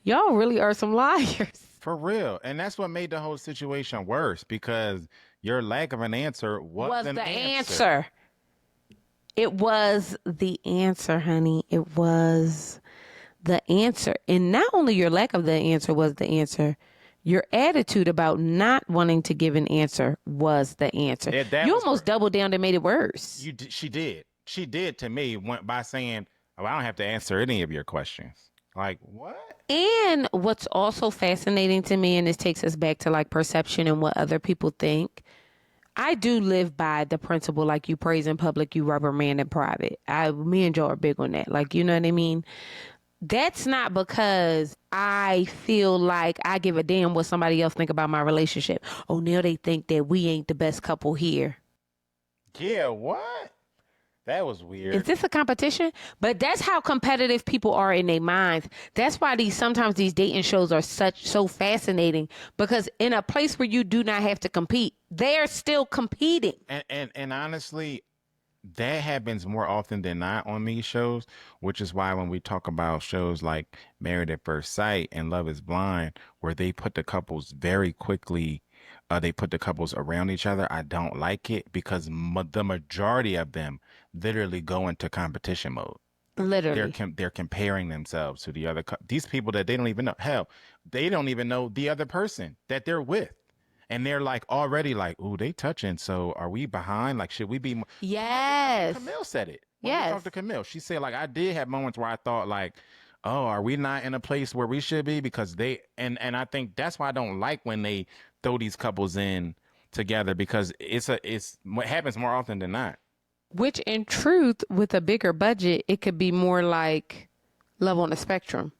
y'all really are some liars. For real. And that's what made the whole situation worse because your lack of an answer was Was an the answer. answer. It was the answer, honey. It was the answer. And not only your lack of the answer was the answer, your attitude about not wanting to give an answer was the answer. Yeah, that You was almost doubled down and made it worse. she did. She did to me went by saying, "Oh, I don't have to answer any of your questions." Like, what? And what's also fascinating to me, and this takes us back to like perception and what other people think. I do live by the principle, like, you praise in public, you reprimand in private. Me and Joe are big on that. Like, you know what I mean? That's not because I feel like I give a damn what somebody else think about my relationship. Oh, now they think that we ain't the best couple here. Yeah, what? That was Is weird. this a competition? But that's how competitive people are in their minds. That's why sometimes these dating shows are so fascinating, because in a place where you do not have to compete, they're still competing. And honestly, that happens more often than not on these shows, which is why when we talk about shows like Married at First Sight and Love is Blind, where they put the couples very quickly, they put the couples around each other, I don't like it because the majority of them literally go into competition mode. Literally. They're comparing themselves to the other these people that they don't even know. Hell, they don't even know the other person that they're with. And they're like already like, ooh, they touching. So are we behind? Like, should we be? Yes. Camille said it when we Yes. talked to Camille. She said like, I did have moments where I thought like, oh, are we not in a place where we should be? Because they and I think that's why I don't like when they throw these couples in together because it's what happens more often than not. Which in truth, with a bigger budget, it could be more like Love on the Spectrum.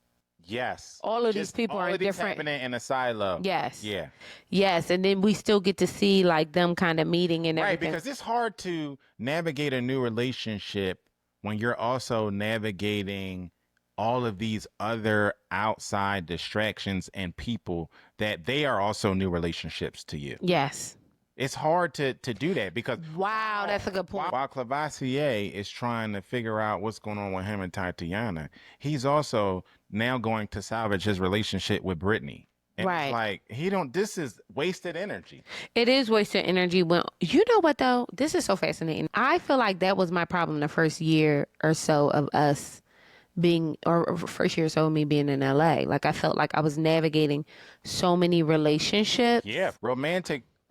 Yes. All of these people all are of in these different. happening in a silo. Yes. Yeah. Yes. And then we still get to see like them kind of meeting and Right, everything. because it's hard to navigate a new relationship when you're also navigating all of these other outside distractions and people that they are also new relationships to you. Yes. It's hard to do that because Wow, that's a good point. while Clavassier is trying to figure out what's going on with him and Tatiana, he's also now going to salvage his relationship with Brittany. And Right. it's like he don't this is wasted energy. It is wasted energy when, you know what though? This is so fascinating. I feel like that was my problem the first year or so of us being, or first year or so of me being in LA. Like, I felt like I was navigating so many relationships. Yeah, a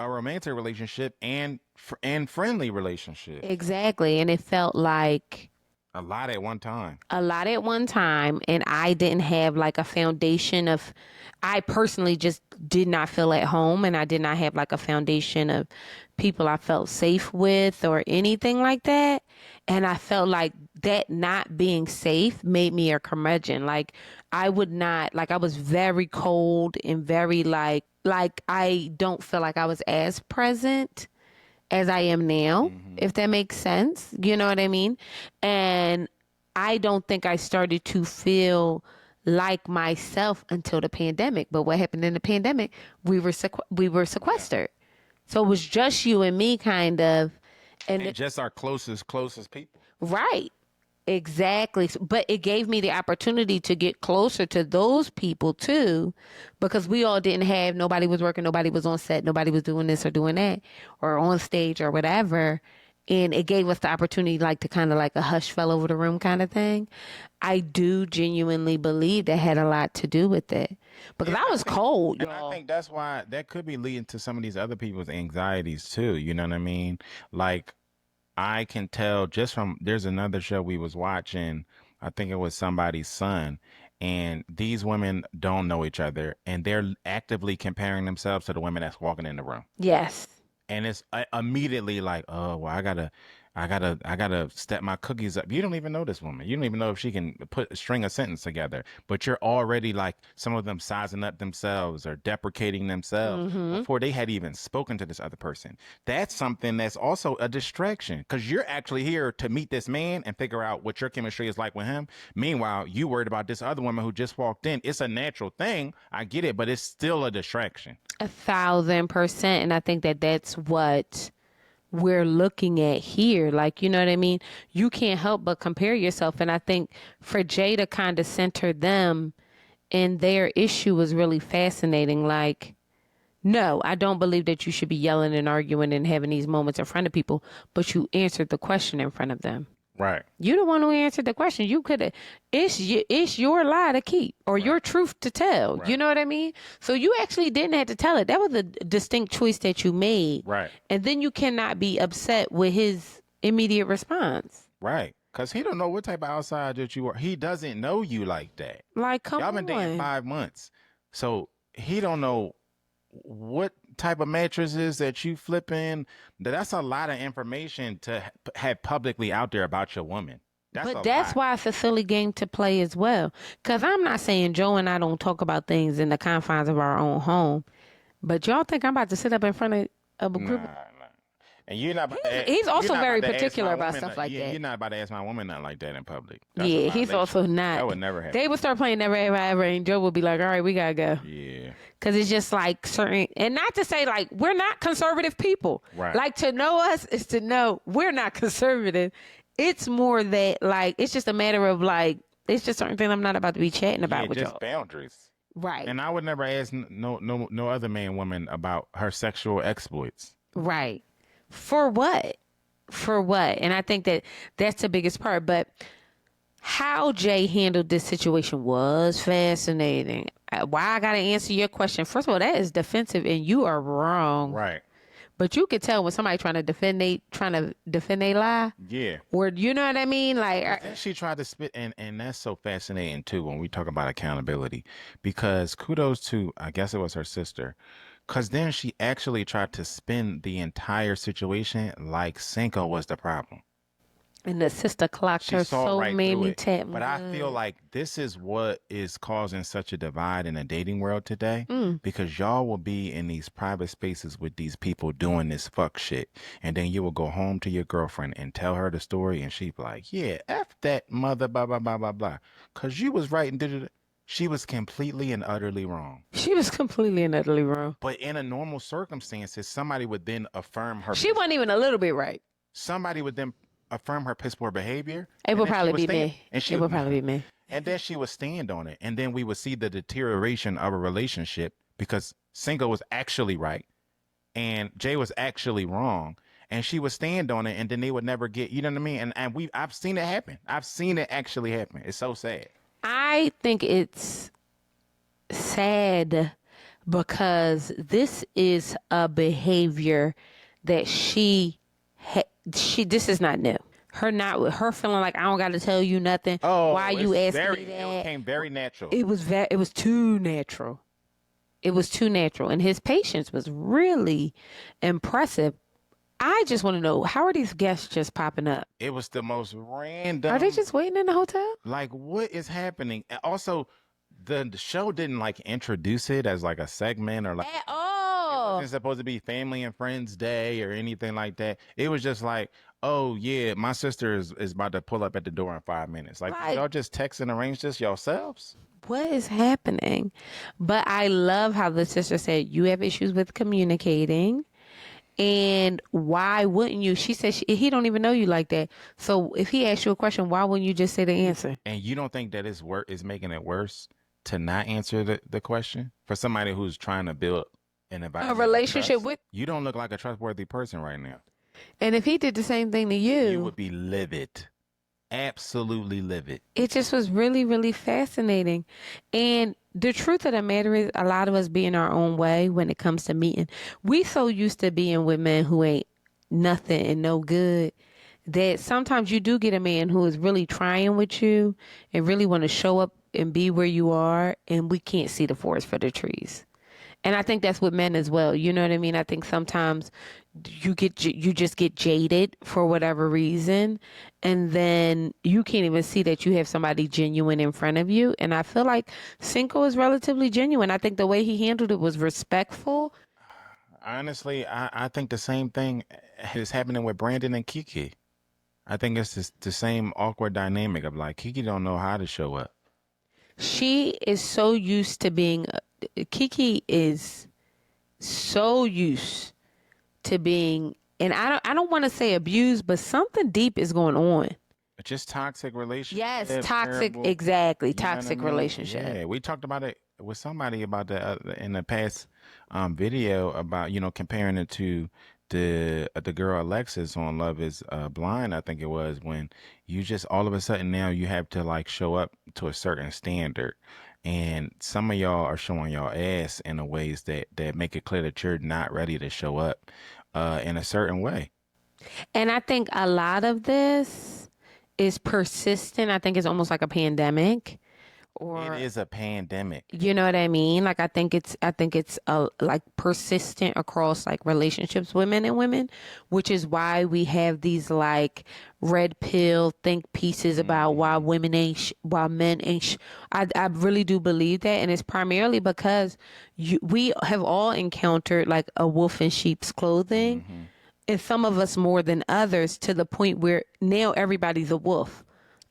romantic relationship and friendly relationship. Exactly. And it felt like A lot at one time. a lot at one time, and I didn't have like a foundation of, I personally just did not feel at home, and I did not have like a foundation of people I felt safe with or anything like that. And I felt like that not being safe made me a curmudgeon. Like, I would not, like, I was very cold and very like I don't feel like I was as present as I am now, if that makes sense. You know what I mean? And I don't think I started to feel like myself until the pandemic. But what happened in the pandemic? We were sequestered. So it was just you and me, kind of. And just our closest people. Right. Exactly. But it gave me the opportunity to get closer to those people too, because we all didn't have, nobody was working, nobody was on set, nobody was doing this or doing that or on stage or whatever. And it gave us the opportunity, like, to kind of like a hush fell over the room kind of thing. I do genuinely believe that had a lot to do with it, because I was cold, And I think that's why that could be leading to some of these other people's anxieties too. You know what I mean? Like, I can tell just from there's another show we was watching. I think it was somebody's son, and these women don't know each other, and they're actively comparing themselves to the women that's walking in the room. Yes. And it's immediately like, oh, well, I gotta. I gotta step my cookies up. You don't even know this woman. You don't even know if she can string a sentence together. But you're already like some of them sizing up themselves or deprecating themselves Mm-hmm. before they had even spoken to this other person. That's something that's also a distraction because you're actually here to meet this man and figure out what your chemistry is like with him. Meanwhile, you worried about this other woman who just walked in. It's a natural thing. I get it, but it's still a distraction. 1,000%. And I think that that's what we're looking at here. Like, you know what I mean? You can't help but compare yourself. And I think for Jay to kind of center them in their issue was really fascinating. Like, no, I don't believe that you should be yelling and arguing and having these moments in front of people, but you answered the question in front of them. Right. You the one who answered the question. You could have. It's your lie to keep or your truth to tell. Right. You know what I mean? So you actually didn't have to tell it. That was a distinct choice that you made. Right. And then you cannot be upset with his immediate response. Right. Because he don't know what type of outside that you are. He doesn't know you like that. Like, come Y'all on. been dating 5 months. So he don't know what type of mattresses that you flipping. That's a lot of information to have publicly out there about your woman. That's why it's a silly game to play as well. Because I'm not saying Joe and I don't talk about things in the confines of our own home. But y'all think I'm about to sit up in front of a group? Nah. And you're not. He's also you're not very about to ask particular my about woman stuff like that. You're not about to ask my woman nothing like that in public. That's a Yeah, he's violation. also not. That would never happen. They would start playing Never Ever Ever, and Joe would be like, all right, we got to go. Yeah. Because it's just like certain, and not to say like, we're not conservative people. Right. Like to know us is to know we're not conservative. It's more that like, it's just a matter of like, it's just certain things I'm not about to be chatting about with just y'all. boundaries. Right. And I would never ask no other man woman about her sexual exploits. Right. For what? For what? And I think that that's the biggest part. But how Jay handled this situation was fascinating. Why I got to answer your question. First of all, that is defensive and you are wrong. Right. But you could tell when somebody trying to defend they lie. Yeah. Or you know what I mean? Like Then she tried to spit and that's so fascinating too when we talk about accountability. Because kudos to I guess it was her sister. Because then she actually tried to spin the entire situation like Cinco was the problem. and the sister clocked She her saw so right made through me it. tap. But I feel like this is what is causing such a divide in the dating world today because y'all will be in these private spaces with these people doing this fuck shit. And then you will go home to your girlfriend and tell her the story and she'd be like, yeah, F that mother, blah, blah, blah, blah, blah. Because you was right and did it. She was completely and utterly wrong. She was completely and utterly wrong. But in a normal circumstances, somebody would then affirm her. She wasn't even a little bit right. Somebody would then affirm her piss poor behavior. It would probably be me. And It would probably be me. And then she would stand on it. And then we would see the deterioration of a relationship because Single was actually right and Jay was actually wrong. And she would stand on it and then they would never get, you know what I mean? And I've seen it happen. I've seen it actually happen. It's so sad. I think it's sad because this is a behavior that this is not new. Her feeling like I don't got to tell you nothing. Oh, why you asking me that? It came very natural. It was too natural. It was too natural, and his patience was really impressive. I just want to know, how are these guests just popping up? It was the most random. Are they just waiting in the hotel? Like, what is happening? And also, the show didn't like introduce it as like a segment or like At all. it wasn't supposed to be Family and Friends Day or anything like that. It was just like, oh yeah, my sister is about to pull up at the door in 5 minutes. Like, y'all just text and arrange this yourselves? What is happening? But I love how the sister said, you have issues with communicating. And why wouldn't you? She said he don't even know you like that. So if he asks you a question, why wouldn't you just say the answer? And you don't think that is making it worse to not answer the question for somebody who's trying to build a relationship with? You don't look like a trustworthy person right now. And if he did the same thing to You would be livid. Absolutely livid. It just was really, really fascinating. And the truth of the matter is, a lot of us be in our own way when it comes to meeting. We so used to being with men who ain't nothing and no good that sometimes you do get a man who is really trying with you and really want to show up and be where you are, and we can't see the forest for the trees. And I think that's with men as well. You know what I mean? I think sometimes you just get jaded for whatever reason, and then you can't even see that you have somebody genuine in front of you. And I feel like Cinco is relatively genuine. I think the way he handled it was respectful. Honestly, I think the same thing is happening with Brandon and Kiki. I think it's just the same awkward dynamic of like Kiki don't know how to show up. She is so used to being Kiki is so used to being, and I don't want to say abused, but something deep is going on. Just toxic Yes, relationship, toxic, terrible. exactly, You know what I toxic mean? relationship. Yeah, we talked about it with somebody about the in the past video about comparing it to the girl Alexis on Love Is Blind. I think it was when you just all of a sudden now you have to like show up to a certain standard, and some of y'all are showing y'all ass in a ways that make it clear that you're not ready to show up in a certain way. And I think a lot of this is persistent. I think it's almost like a pandemic, It or is a pandemic. you know what I mean? Like I think it's like persistent across like relationships with men and women, which is why we have these like red pill think pieces about why Hmm. women ain't why men ain't I really do believe that, and it's primarily because we have all encountered like a wolf in sheep's clothing, Hmm. and some of us more than others, to the point where now everybody's a wolf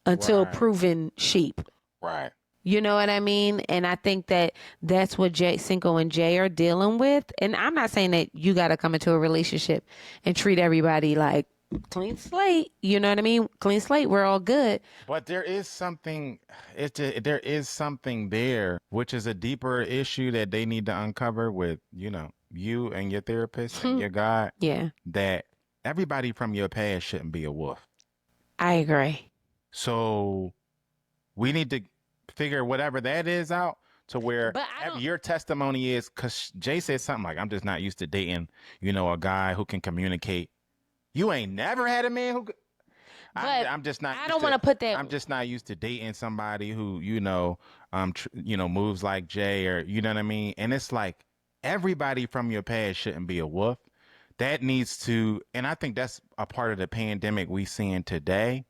until Right. proven sheep. Right. You know what I mean? And I think that that's what Cinco and Jay are dealing with. And I'm not saying that you got to come into a relationship and treat everybody like clean slate. You know what I mean? Clean slate. We're all good. But there is something there, which is a deeper issue that they need to uncover with, you and your therapist and your guy, Yeah, that everybody from your past shouldn't be a wolf. I agree. So we need to figure whatever that is out to where But I don't. your testimony is, because Jay said something like, I'm just not used to dating, a guy who can communicate. You ain't never had a man who But I'm just not I used don't to want to put that. I'm just not used to dating somebody who moves like Jay, or you know what I mean. And it's like everybody from your past shouldn't be a wolf. That needs to, and I think that's a part of the pandemic we seeing today,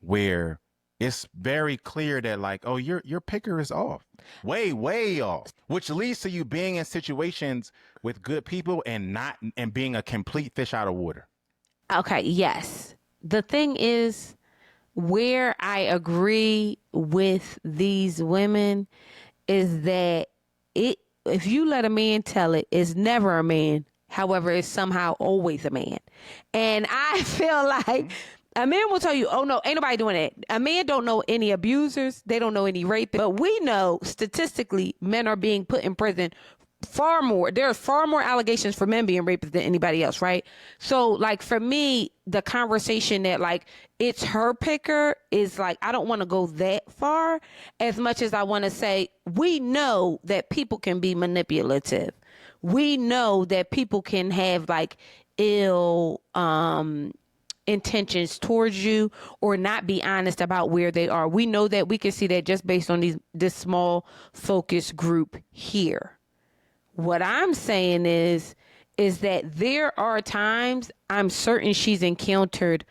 where it's very clear that like, oh, your picker is off, way off, which leads to you being in situations with good people and not and being a complete fish out of water. Okay, yes. The thing is, where I agree with these women is that it if you let a man tell it, it's never a man. However, it's somehow always a man. And I feel like Hmm. a man will tell you, oh no, ain't nobody doing that. A man don't know any abusers. They don't know any rapists. But we know statistically men are being put in prison far more. There's far more allegations for men being rapists than anybody else, right? So like for me, the conversation that like it's her picker is like, I don't want to go that far as much as I want to say we know that people can be manipulative. We know that people can have like ill intentions towards you or not be honest about where they are. We know that. We can see that just based on this small focus group here. What I'm saying is that there are times I'm certain she's encountered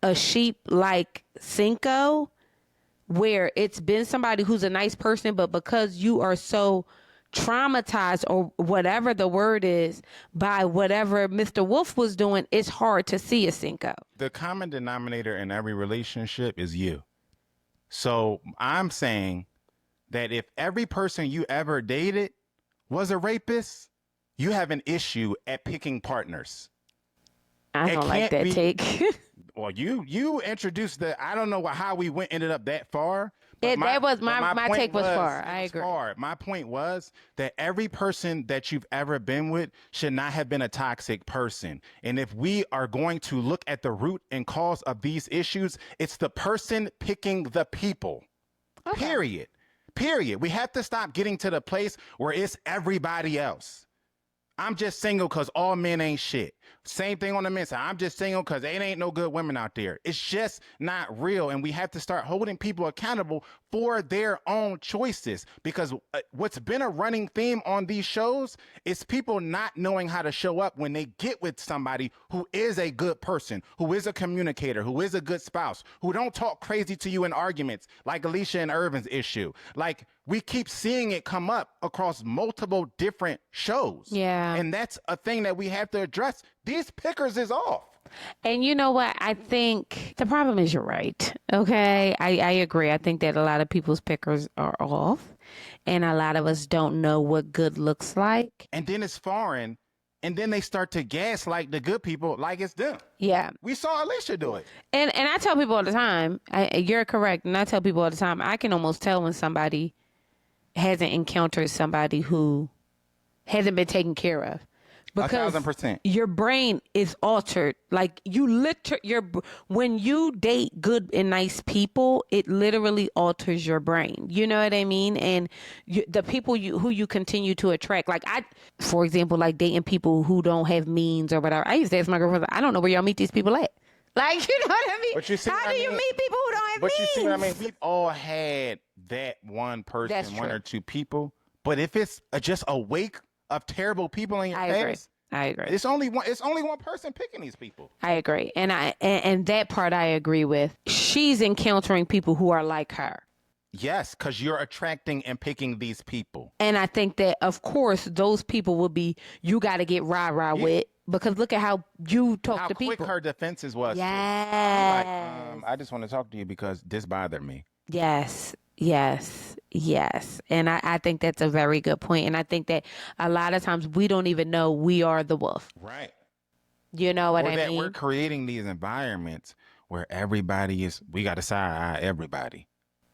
a sheep like Cinco where it's been somebody who's a nice person, but because you are so traumatized or whatever the word is by whatever Mr. Wolf was doing, it's hard to see a Cinco. The common denominator in every relationship is you. So I'm saying that if every person you ever dated was a rapist, you have an issue at picking partners. I It don't like can't that be. take. Well, you introduced the. I don't know how we ended up that far, but That was my my point take was was far. it I was agree. far. My point was that every person that you've ever been with should not have been a toxic person. And if we are going to look at the root and cause of these issues, it's the person picking the people. Okay. Period. Period. We have to stop getting to the place where it's everybody else. I'm just single because all men ain't shit. Same thing on the men's side. I'm just single because it ain't no good women out there. It's just not real. And we have to start holding people accountable for their own choices, because what's been a running theme on these shows is people not knowing how to show up when they get with somebody who is a good person, who is a communicator, who is a good spouse, who don't talk crazy to you in arguments like Alicia and Irvin's issue. Like, we keep seeing it come up across multiple different shows. Yeah. And that's a thing that we have to address. These pickers is off. And you know what? I think the problem is you're right. Okay. I agree. I think that a lot of people's pickers are off, and a lot of us don't know what good looks like. And then it's foreign. And then they start to gaslight the good people like it's them. Yeah. We saw Alicia do it. And I tell people all the time, you're correct. And I tell people all the time, I can almost tell when somebody hasn't encountered somebody who hasn't been taken care of. Because 1,000%. your brain is altered. Like, when you date good and nice people, it literally alters your brain. You know what I mean? And the people who you continue to attract, like for example, like dating people who don't have means or whatever. I used to ask my girlfriend, I don't know where y'all meet these people at. Like, you know what I mean? But you see How do you meet people who don't have means? But you see what I mean? We've all had that one person, That's one true. or two people. But if it's just a wake of terrible people in your past, I agree. It's only one person picking these people. I agree. And that part I agree with. She's encountering people who are like her. Yes, because you're attracting and picking these people. And I think that, of course, those people will be, you got to get rah-rah with, because look at how you talk to people. How quick her defenses was. Yes. Like, I just want to talk to you because this bothered me. Yes. And I think that's a very good point. And I think that a lot of times we don't even know we are the wolf. Right. You know what I that mean? We're creating these environments where we got to side-eye everybody.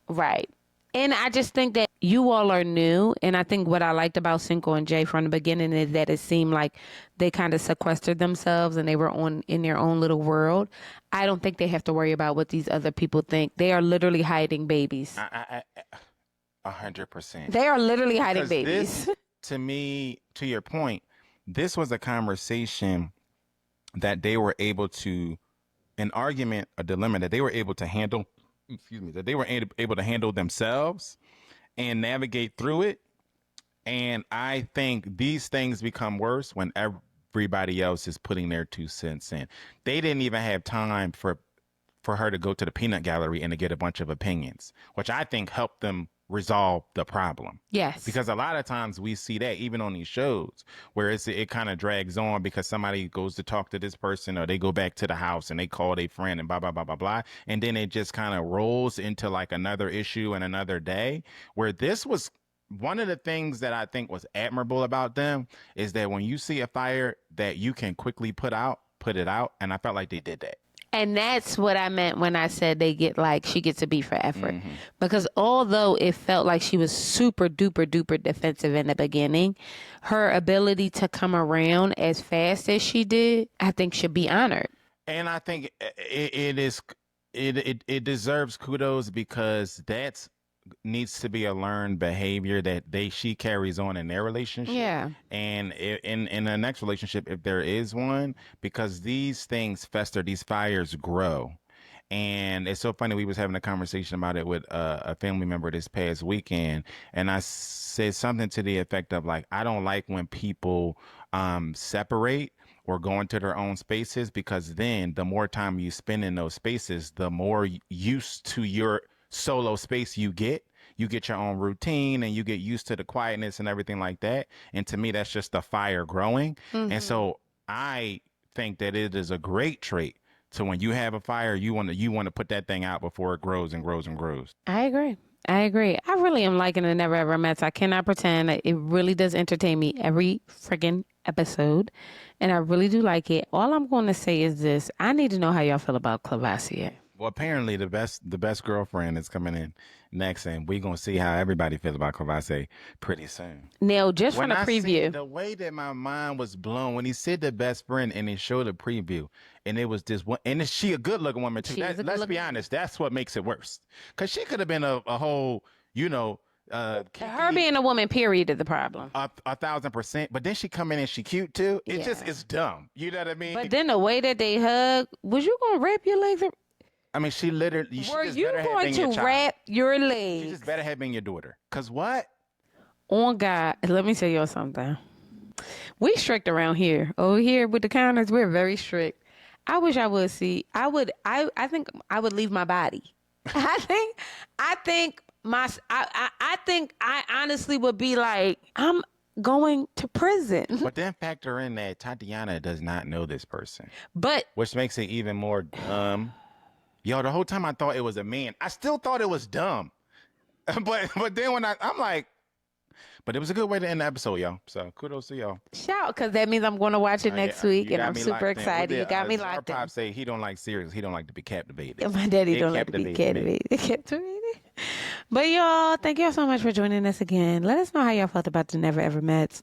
Right. And I just think that you all are new. And I think what I liked about Cinco and Jay from the beginning is that it seemed like they kind of sequestered themselves and they were in their own little world. I don't think they have to worry about what these other people think. They are literally hiding babies. 100%. They are literally hiding babies. This, to me, to your point, this was a conversation that they were able to, an argument, a dilemma that they were able to handle. That they were able to handle themselves and navigate through it. And I think these things become worse when everybody else is putting their 2 cents in. They didn't even have time for her to go to the peanut gallery and to get a bunch of opinions, which I think helped them resolve the problem. Yes. Because a lot of times we see that even on these shows where it kind of drags on because somebody goes to talk to this person or they go back to the house and they call their friend and blah, blah, blah, blah, blah. And then it just kind of rolls into like another issue and another day, where this was one of the things that I think was admirable about them is that when you see a fire that you can quickly put it out. And I felt like they did that. And that's what I meant when I said she gets a B for effort. Mm-hmm. Because although it felt like she was super duper duper defensive in the beginning, her ability to come around as fast as she did, I think should be honored. And I think it deserves kudos, because that's needs to be a learned behavior that she carries on in their relationship. Yeah. And in the next relationship, if there is one, because these things fester, these fires grow. And it's so funny. We was having a conversation about it with a family member this past weekend. And I said something to the effect of like, I don't like when people separate or go into their own spaces, because then the more time you spend in those spaces, the more used to your solo space you get your own routine and you get used to the quietness and everything like that. And to me, that's just the fire growing. Mm-hmm. And so I think that it is a great trait to, when you have a fire, you want to put that thing out before it grows and grows and grows. I agree. I really am liking the Never Ever Mets. I cannot pretend. It really does entertain me every friggin' episode. And I really do like it. All I'm going to say is this. I need to know how y'all feel about Clavassier. Well, apparently the best girlfriend is coming in next, and we're gonna see how everybody feels about Clavassier pretty soon. Now, just from the preview, the way that my mind was blown when he said the best friend, and he showed a preview, and it was this one, and is she a good looking woman too? Let's be honest, that's what makes it worse, because she could have been a whole, Her being a woman, period, is the problem. 1,000%. But then she come in and she cute too. It just Yeah. it's dumb. You know what I mean? But then the way that they hug, was you gonna wrap your legs? I mean, she literally. Were you going to wrap your She legs? just better have been your daughter. Cause what? On God, let me tell y'all something. We strict around here. Over here with the counters, we're very strict. I wish I would see. I think I would leave my body. I think I honestly would be like, I'm going to prison. But then factor in that Tatiana does not know this person, But which makes it even more dumb. Yo, the whole time I thought it was a man. I still thought it was dumb. But then when I'm like, but it was a good way to end the episode, y'all. So kudos to y'all. shout, because that means I'm going to watch it next week, and I'm super excited. You got me locked in. Pop say he don't like serious. He don't like to be captivated. My daddy don't like to be captivated. But y'all, thank y'all so much for joining us again. Let us know how y'all felt about the Never Ever Mets.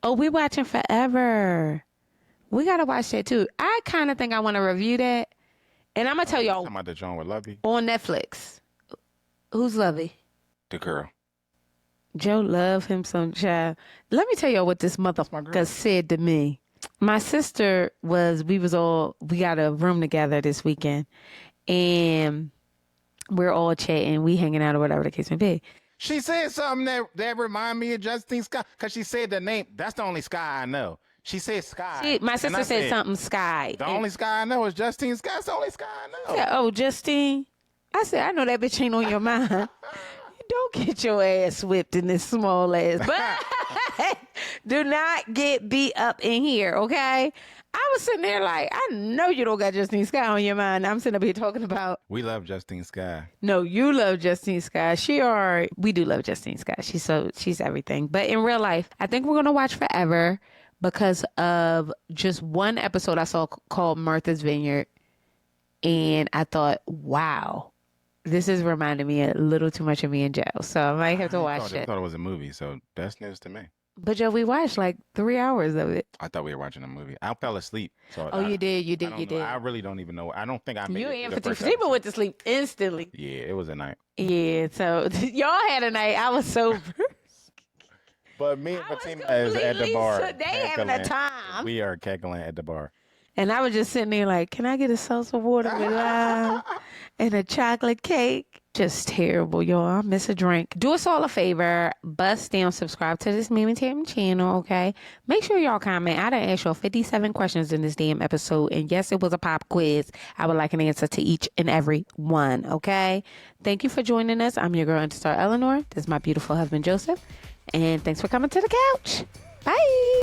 Oh, we watching Forever. We got to watch that too. I kind of think I want to review that. And I'm going to tell y'all Talking about the John with Lovey. on Netflix. Who's Lovey? The girl. Joe love him some child. Let me tell y'all what this motherfucker said to me. My sister we got a room together this weekend, and we're all chatting, we hanging out or whatever the case may be. She said something that remind me of Justine Scott, because she said the name. That's the only Sky I know. She said Sky. My sister said something Sky. The only Sky I know is Justine Scott. That's the only Sky I know. Said, oh, Justine. I said, I know that bitch ain't on your mind. Don't get your ass whipped in this small ass. But do not get beat up in here, okay? I was sitting there like, I know you don't got Justine Sky on your mind. I'm sitting up here talking about. We love Justine Sky. No, you love Justine Sky. We do love Justine Sky. She's everything. But in real life, I think we're going to watch Forever because of just one episode I saw called Martha's Vineyard. And I thought, wow. This is reminding me a little too much of me and Joe. So I might have to watch it. I thought it was a movie, so that's news to me. But Joe, we watched like 3 hours of it. I thought we were watching a movie. I fell asleep. So you did. I really don't even know. I don't think I made You it. and Fatima went to sleep instantly. Yeah, it was a night. Yeah, so y'all had a night. I was sober. But me and Fatima is at the bar. They having a time. We are cackling at the bar. And I was just sitting there like, can I get a salsa water with lime and a chocolate cake? Just terrible, y'all. I miss a drink. Do us all a favor. Bust down, subscribe to this Meme and Tam channel, okay? Make sure y'all comment. I done asked y'all 57 questions in this damn episode. And yes, it was a pop quiz. I would like an answer to each and every one, okay? Thank you for joining us. I'm your girl, Interstar Eleanor. This is my beautiful husband, Joseph. And thanks for coming to the couch. Bye.